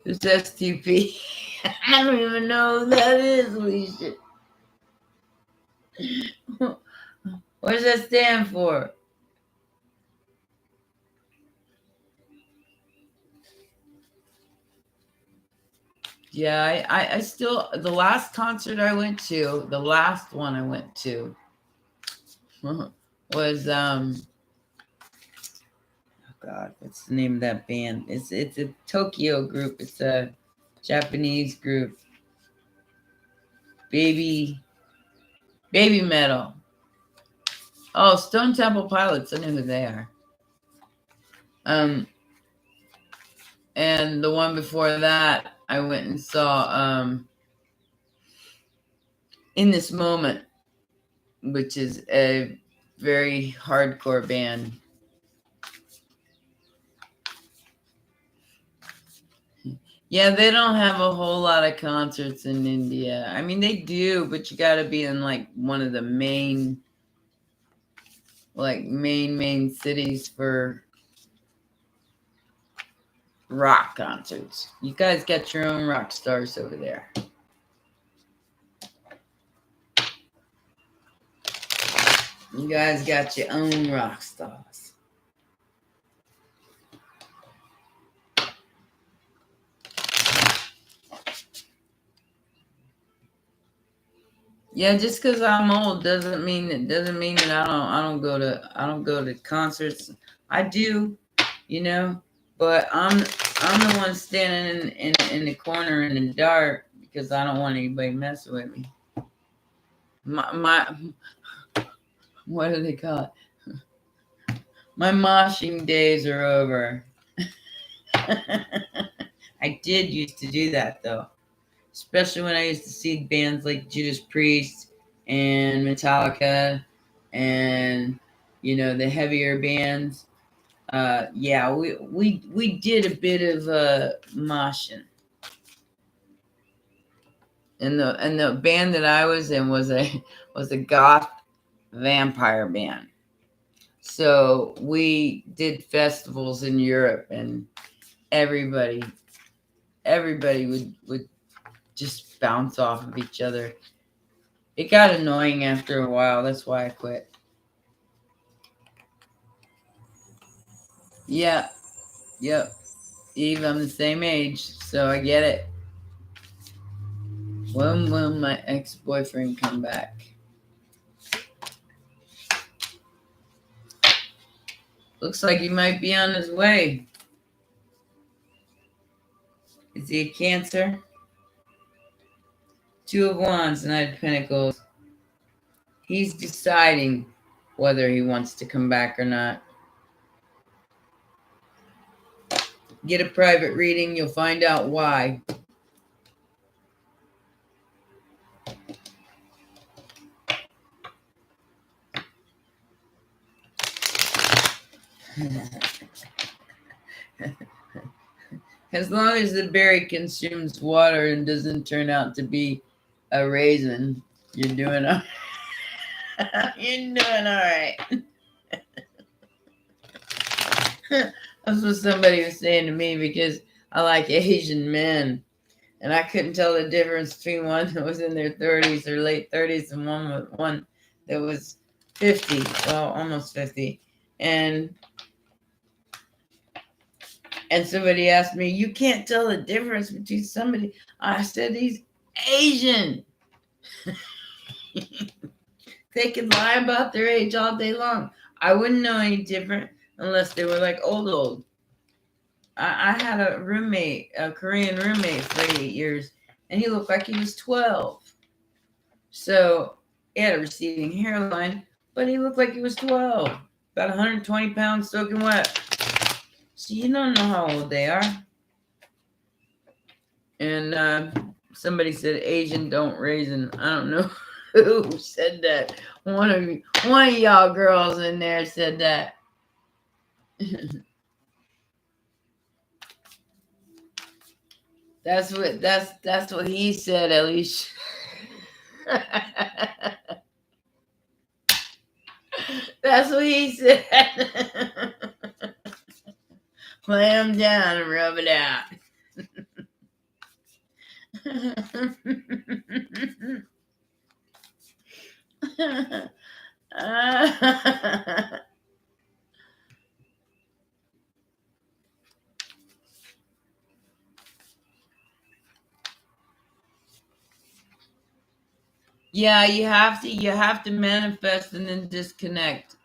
Who's STP? I don't even know who that is, Alicia. What does that stand for? Yeah, I still, the last concert I went to, the last one I went to was oh God, what's the name of that band? It's a Tokyo group. It's a Japanese group. Baby metal. Oh, Stone Temple Pilots. I know who they are. And the one before that, I went and saw In This Moment, which is a very hardcore band. Yeah, they don't have a whole lot of concerts in India. I mean, they do, but you got to be in like one of the main cities for rock concerts. You guys got your own rock stars over there. You guys got your own rock stars. Yeah, just because I'm old doesn't mean that I don't go to concerts. I do, but I'm the one standing in the corner in the dark because I don't want anybody messing with me. My what do they call it? My moshing days are over. I did used to do that though. Especially when I used to see bands like Judas Priest and Metallica and the heavier bands. Yeah, we did a bit of moshing. And the band that I was in was a goth vampire band. So we did festivals in Europe and everybody would just bounce off of each other. It got annoying after a while. That's why I quit. Yeah. Yep. Eve, I'm the same age, so I get it. When will my ex-boyfriend come back? Looks like he might be on his way. Is he a Cancer? Two of Wands, Knight of Pentacles. He's deciding whether he wants to come back or not. Get a private reading, you'll find out why. As long as the berry consumes water and doesn't turn out to be a raisin, you're doing all right. You're doing all right. That's what somebody was saying to me because I like Asian men. And I couldn't tell the difference between one that was in their 30s or late 30s and one that was 50, well, almost 50. And somebody asked me, you can't tell the difference between somebody. I said, he's Asian. They could lie about their age all day long. I wouldn't know any different. unless they were like old. I had a roommate, a Korean roommate for 8 years, and he looked like he was 12. So he had a receding hairline, but he looked like he was 12. About 120 pounds soaking wet. So you don't know how old they are. And somebody said Asian don't raisin. I don't know who said that. One of y'all girls in there said that. That's what he said, at least. That's what he said. Lay him down and rub it out. Yeah, you have to manifest and then disconnect.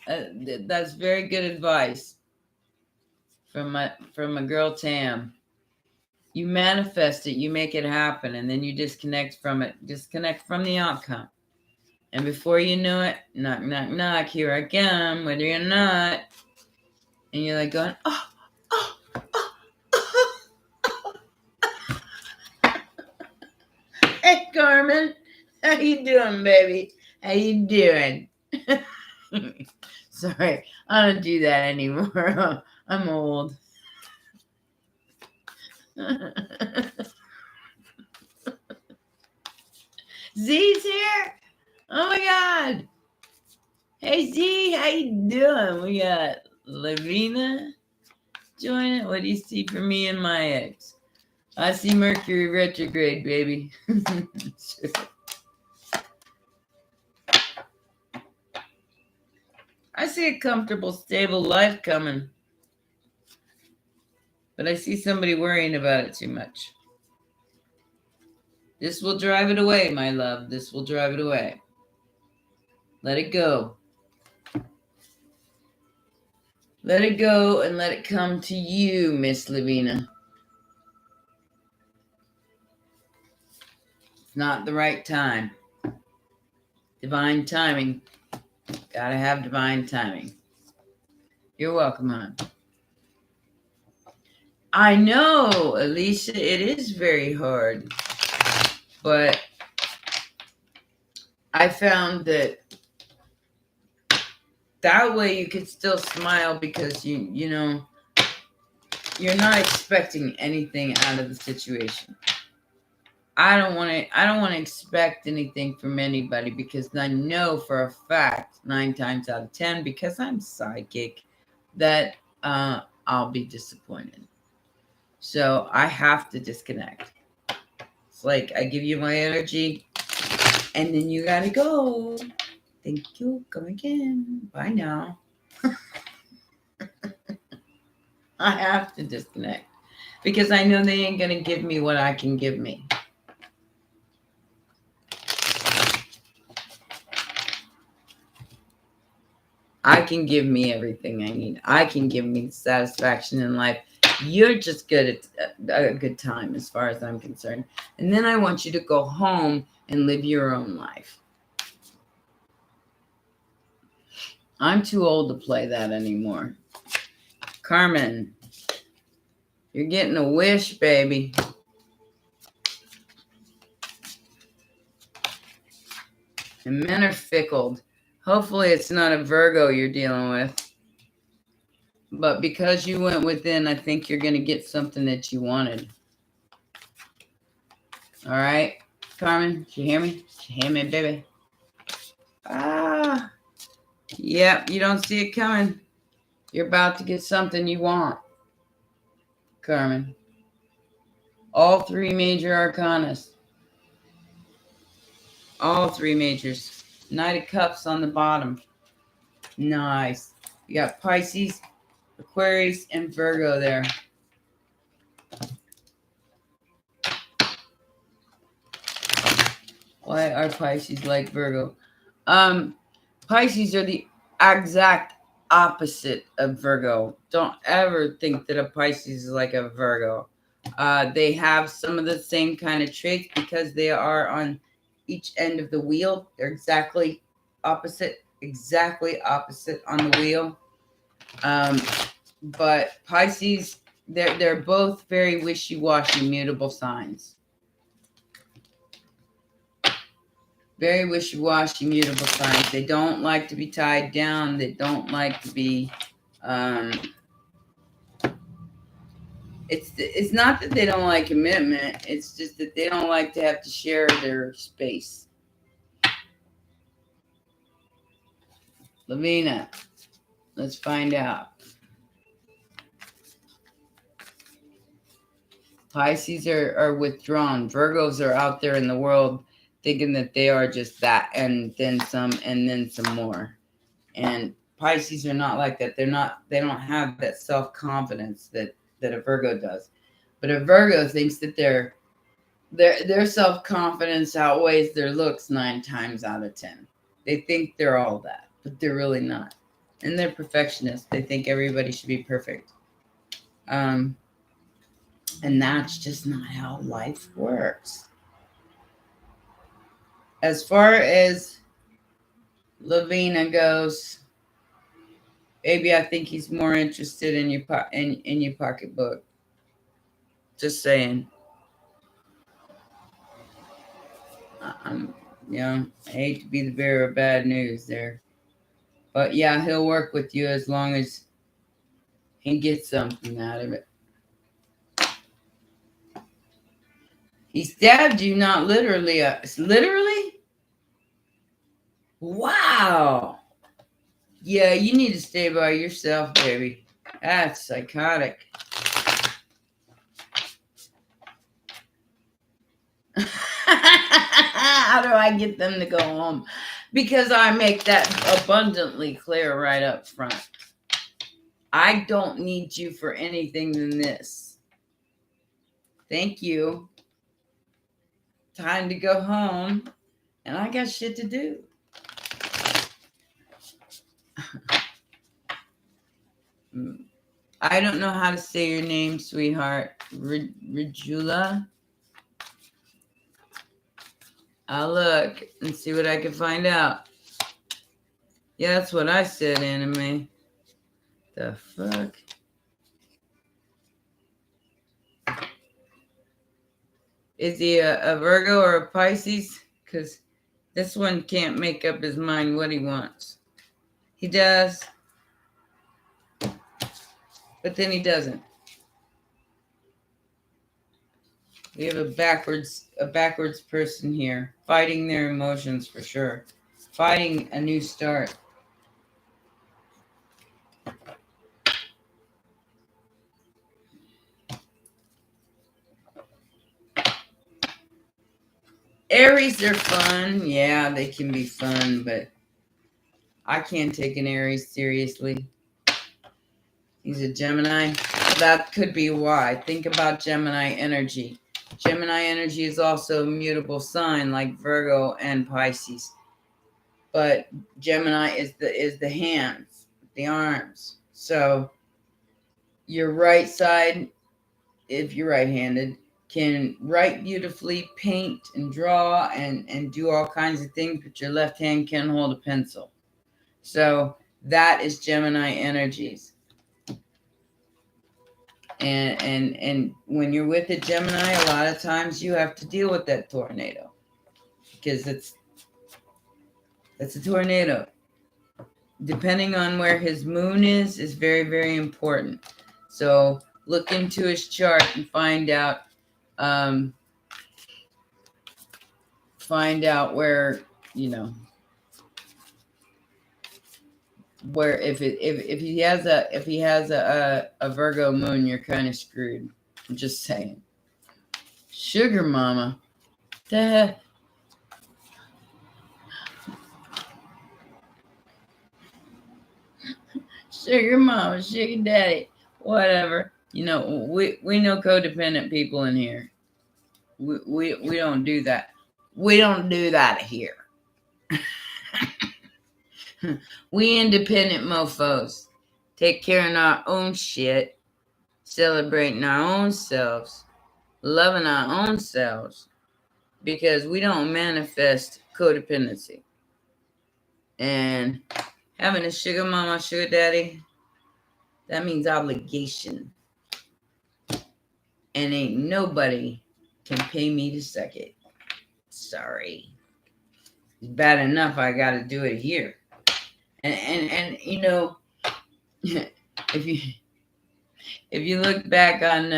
That's very good advice from my girl Tam. You manifest it, you make it happen, and then you disconnect from it. Disconnect from the outcome. And before you know it, knock, knock, knock, here I come, whether you're not. And you're like going, oh, oh, oh, oh, oh. Hey, Carmen. How you doing, baby? How you doing? Sorry, I don't do that anymore. I'm old. Z's here? Oh my God. Hey Z, how you doing? We got Lavina joining. What do you see for me and my ex? I see Mercury Retrograde, baby. I see a comfortable, stable life coming. But I see somebody worrying about it too much. This will drive it away, my love. This will drive it away. Let it go. Let it go and let it come to you, Miss Lavina. It's not the right time. Divine timing. Gotta have divine timing. You're welcome, hon. I know, Alicia, it is very hard. But I found that way you could still smile because you know you're not expecting anything out of the situation. I don't want to expect anything from anybody because I know for a fact 9 times out of 10, because I'm psychic, that I'll be disappointed. So I have to disconnect. It's like I give you my energy and then you gotta go. Thank you. Come again. Bye now. I have to disconnect because I know they ain't gonna give me what I can give me. I can give me everything I need. I can give me satisfaction in life. You're just good at a good time as far as I'm concerned. And then I want you to go home and live your own life. I'm too old to play that anymore. Carmen, you're getting a wish, baby. And men are fickle. Hopefully it's not a Virgo you're dealing with. But because you went within, I think you're going to get something that you wanted. All right, Carmen, did you hear me? Did you hear me, baby? Yep, you don't see it coming. You're about to get something you want, Carmen. All 3 major arcanas. All 3 majors. Knight of Cups on the bottom. Nice. You got Pisces, Aquarius, and Virgo there. Why are Pisces like Virgo? Pisces are the exact opposite of Virgo. Don't ever think that a Pisces is like a Virgo. They have some of the same kind of traits because they are on each end of the wheel. They're exactly opposite on the wheel. But Pisces, they're both very wishy-washy, mutable signs. Very wishy-washy, mutable signs. They don't like to be tied down. They don't like to be. It's not that they don't like commitment. It's just that they don't like to have to share their space. Lavina, let's find out. Pisces are withdrawn. Virgos are out there in the world thinking that they are just that and then some and then some more. And Pisces are not like that. They don't have that self-confidence that a Virgo does. But a Virgo thinks that their self-confidence outweighs their looks 9 times out of 10. They think they're all that, but they're really not. And they're perfectionists. They think everybody should be perfect. And that's just not how life works. As far as Lavina goes, baby, I think he's more interested in your in your pocketbook. Just saying. I hate to be the bearer of bad news there. But yeah, he'll work with you as long as he gets something out of it. He stabbed you, not literally. Literally? Wow. Yeah, you need to stay by yourself, baby. That's psychotic. How do I get them to go home? Because I make that abundantly clear right up front. I don't need you for anything than this. Thank you. Time to go home. And I got shit to do. I don't know how to say your name, sweetheart. Regula? I'll look and see what I can find out. Yeah, that's what I said, anime. The fuck? Is he a Virgo or a Pisces? Because this one can't make up his mind what he wants. He does. But then he doesn't. We have a backwards person here. Fighting their emotions for sure. Fighting a new start. Aries are fun. Yeah, they can be fun, but I can't take an Aries seriously. He's a Gemini. That could be why. Think about Gemini energy. Gemini energy is also a mutable sign like Virgo and Pisces. But Gemini is the hands, the arms. So your right side, if you're right-handed, can write beautifully, paint and draw and do all kinds of things, but your left hand can hold a pencil. So that is Gemini energies. And when you're with a Gemini, a lot of times you have to deal with that tornado because it's a tornado. Depending on where his moon is very, very important. So look into his chart and find out where, where if he has a Virgo moon, you're kind of screwed. I'm just saying. Sugar mama. The heck? Sugar mama, sugar daddy, whatever. We know codependent people in here. We don't do that. We don't do that here. We independent mofos take care of our own shit, celebrating our own selves, loving our own selves, because we don't manifest codependency. And having a sugar mama, sugar daddy, that means obligation. And ain't nobody can pay me to suck it. Sorry. It's bad enough I gotta do it here. And you know, if you look back on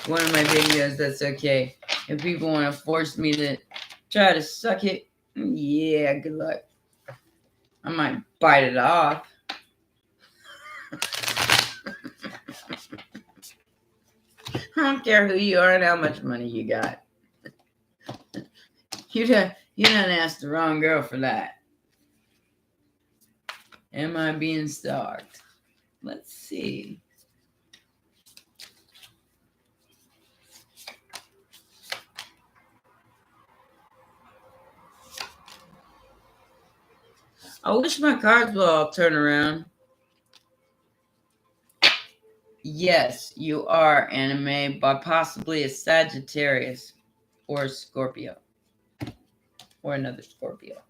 one of my videos, that's okay. If people want to force me to try to suck it, yeah, good luck. I might bite it off. I don't care who you are and how much money you got. You done asked the wrong girl for that. Am I being stalked? Let's see. I wish my cards would all turn around. Yes, you are anime by possibly a Sagittarius or a Scorpio. Or another Scorpio.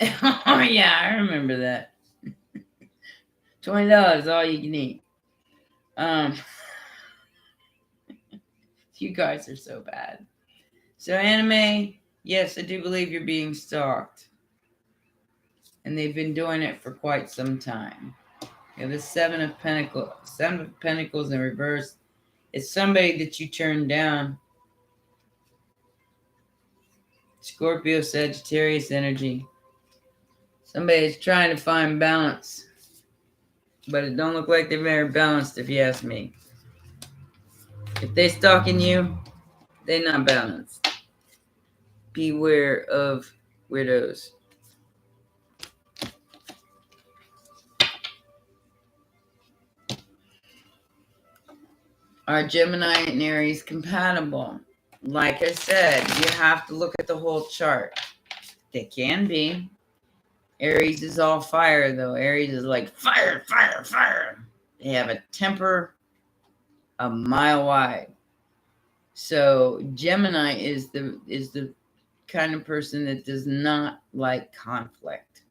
Oh, yeah, I remember that. $20 all you can eat. You guys are so bad. So anime, yes, I do believe you're being stalked. And they've been doing it for quite some time. You know, the Seven of Pentacles in reverse. It's somebody that you turned down. Scorpio, Sagittarius energy. Somebody's trying to find balance. But it don't look like they're very balanced, if you ask me. If they stalking you, they're not balanced. Beware of weirdos. Are Gemini and Aries compatible? Like I said, you have to look at the whole chart. They can be. Aries is all fire, though. Aries is like fire, fire, fire. They have a temper a mile wide. So Gemini is the kind of person that does not like conflict.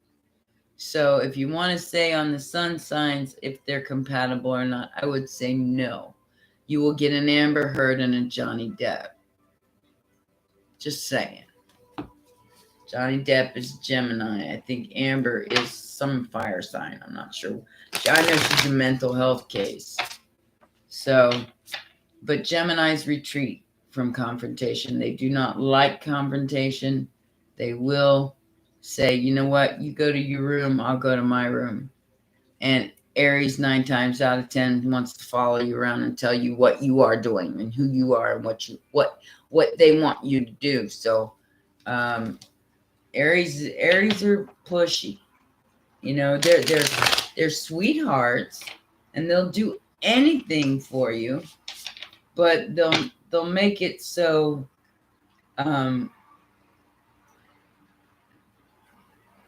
So if you want to say on the sun signs if they're compatible or not, I would say no. You will get an Amber Heard and a Johnny Depp. Just saying. Johnny Depp is Gemini. I think Amber is some fire sign. I'm not sure. I know she's a mental health case. So, but Geminis retreat from confrontation. They do not like confrontation. They will say, you know what, you go to your room, I'll go to my room. And Aries 9 times out of 10 wants to follow you around and tell you what you are doing and who you are and what they want you to do. So Aries are pushy. You know, they're sweethearts and they'll do anything for you, but they'll make it so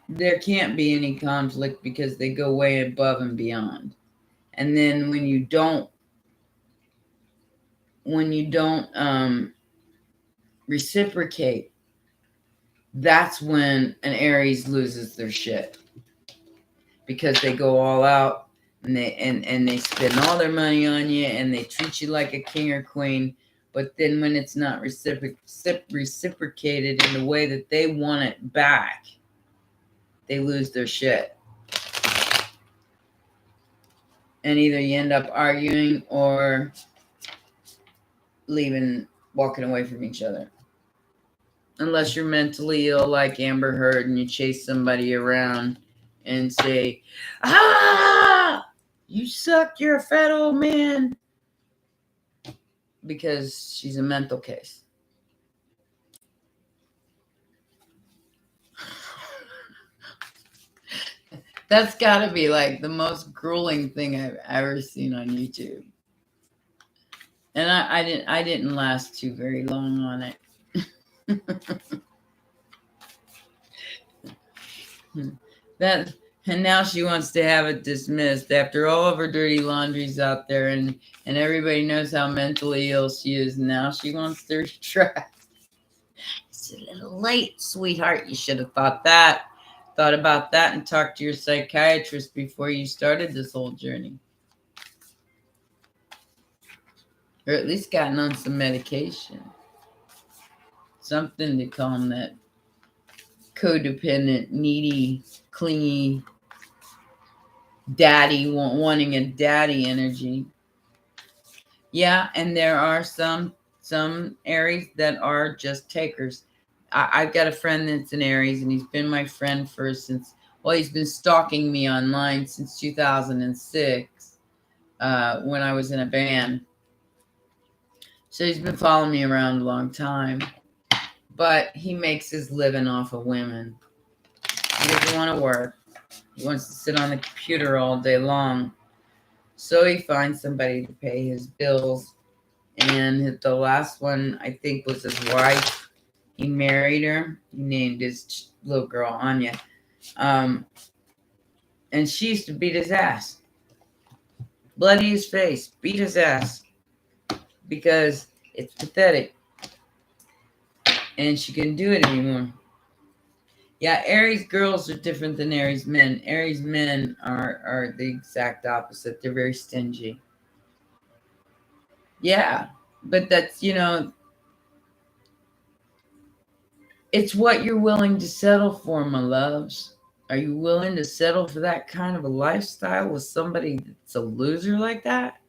there can't be any conflict because they go way above and beyond. And then when you don't reciprocate, that's when an Aries loses their shit, because they go all out and they spend all their money on you and they treat you like a king or queen. But then when it's not reciprocated in the way that they want it back, they lose their shit. And either you end up arguing or walking away from each other. Unless you're mentally ill like Amber Heard and you chase somebody around and say, you suck, you're a fat old man. Because she's a mental case. That's got to be like the most grueling thing I've ever seen on YouTube. And I didn't last too very long on it. That, and now she wants to have it dismissed after all of her dirty laundry's out there, and everybody knows how mentally ill she is. Now she wants to retract. It's a little late, sweetheart. You should have thought about that and talked to your psychiatrist before you started this whole journey. Or at least gotten on some medication. Something to calm that codependent, needy, clingy, daddy, wanting a daddy energy. Yeah, and there are some Aries that are just takers. I've got a friend that's an Aries, and he's been my friend he's been stalking me online since 2006 when I was in a band. So he's been following me around a long time. But he makes his living off of women. He doesn't want to work. He wants to sit on the computer all day long. So he finds somebody to pay his bills. And the last one, I think, was his wife. He married her. He named his little girl Anya. And she used to beat his ass. Bloody his face. Beat his ass. Because it's pathetic. And she couldn't do it anymore. Yeah, Aries girls are different than Aries men. Aries men are the exact opposite. They're very stingy. Yeah, but that's, it's what you're willing to settle for, my loves. Are you willing to settle for that kind of a lifestyle with somebody that's a loser like that?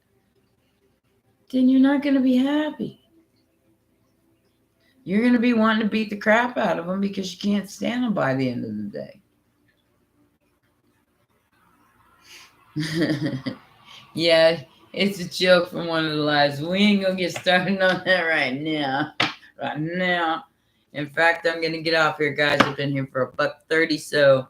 Then you're not going to be happy. You're going to be wanting to beat the crap out of them because you can't stand them by the end of the day. Yeah, it's a joke from one of the lives. We ain't going to get started on that right now. Right now. In fact, I'm going to get off here, guys. I've been here for $1:30, so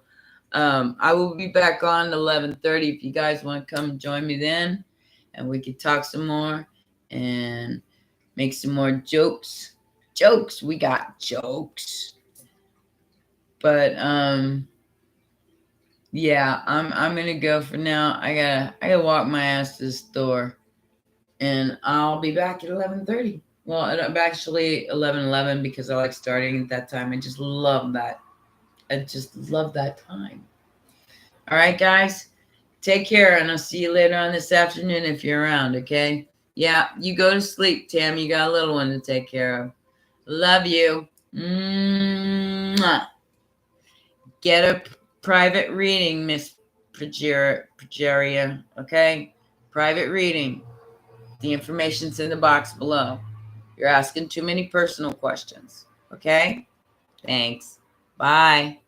I will be back on 11:30 if you guys want to come join me then, and we can talk some more and make some more jokes. We got jokes. But yeah, I'm gonna go for now. I gotta walk my ass to the store, and I'll be back at 11:30. Well, actually 11:11 because I like starting at that time. I just love that. I just love that time. All right, guys, take care, and I'll see you later on this afternoon if you're around. Okay? Yeah, you go to sleep, Tam. You got a little one to take care of. Love you. Mwah. Get a private reading, Miss Progeria. Okay? Private reading. The information's in the box below. You're asking too many personal questions. Okay? Thanks. Bye.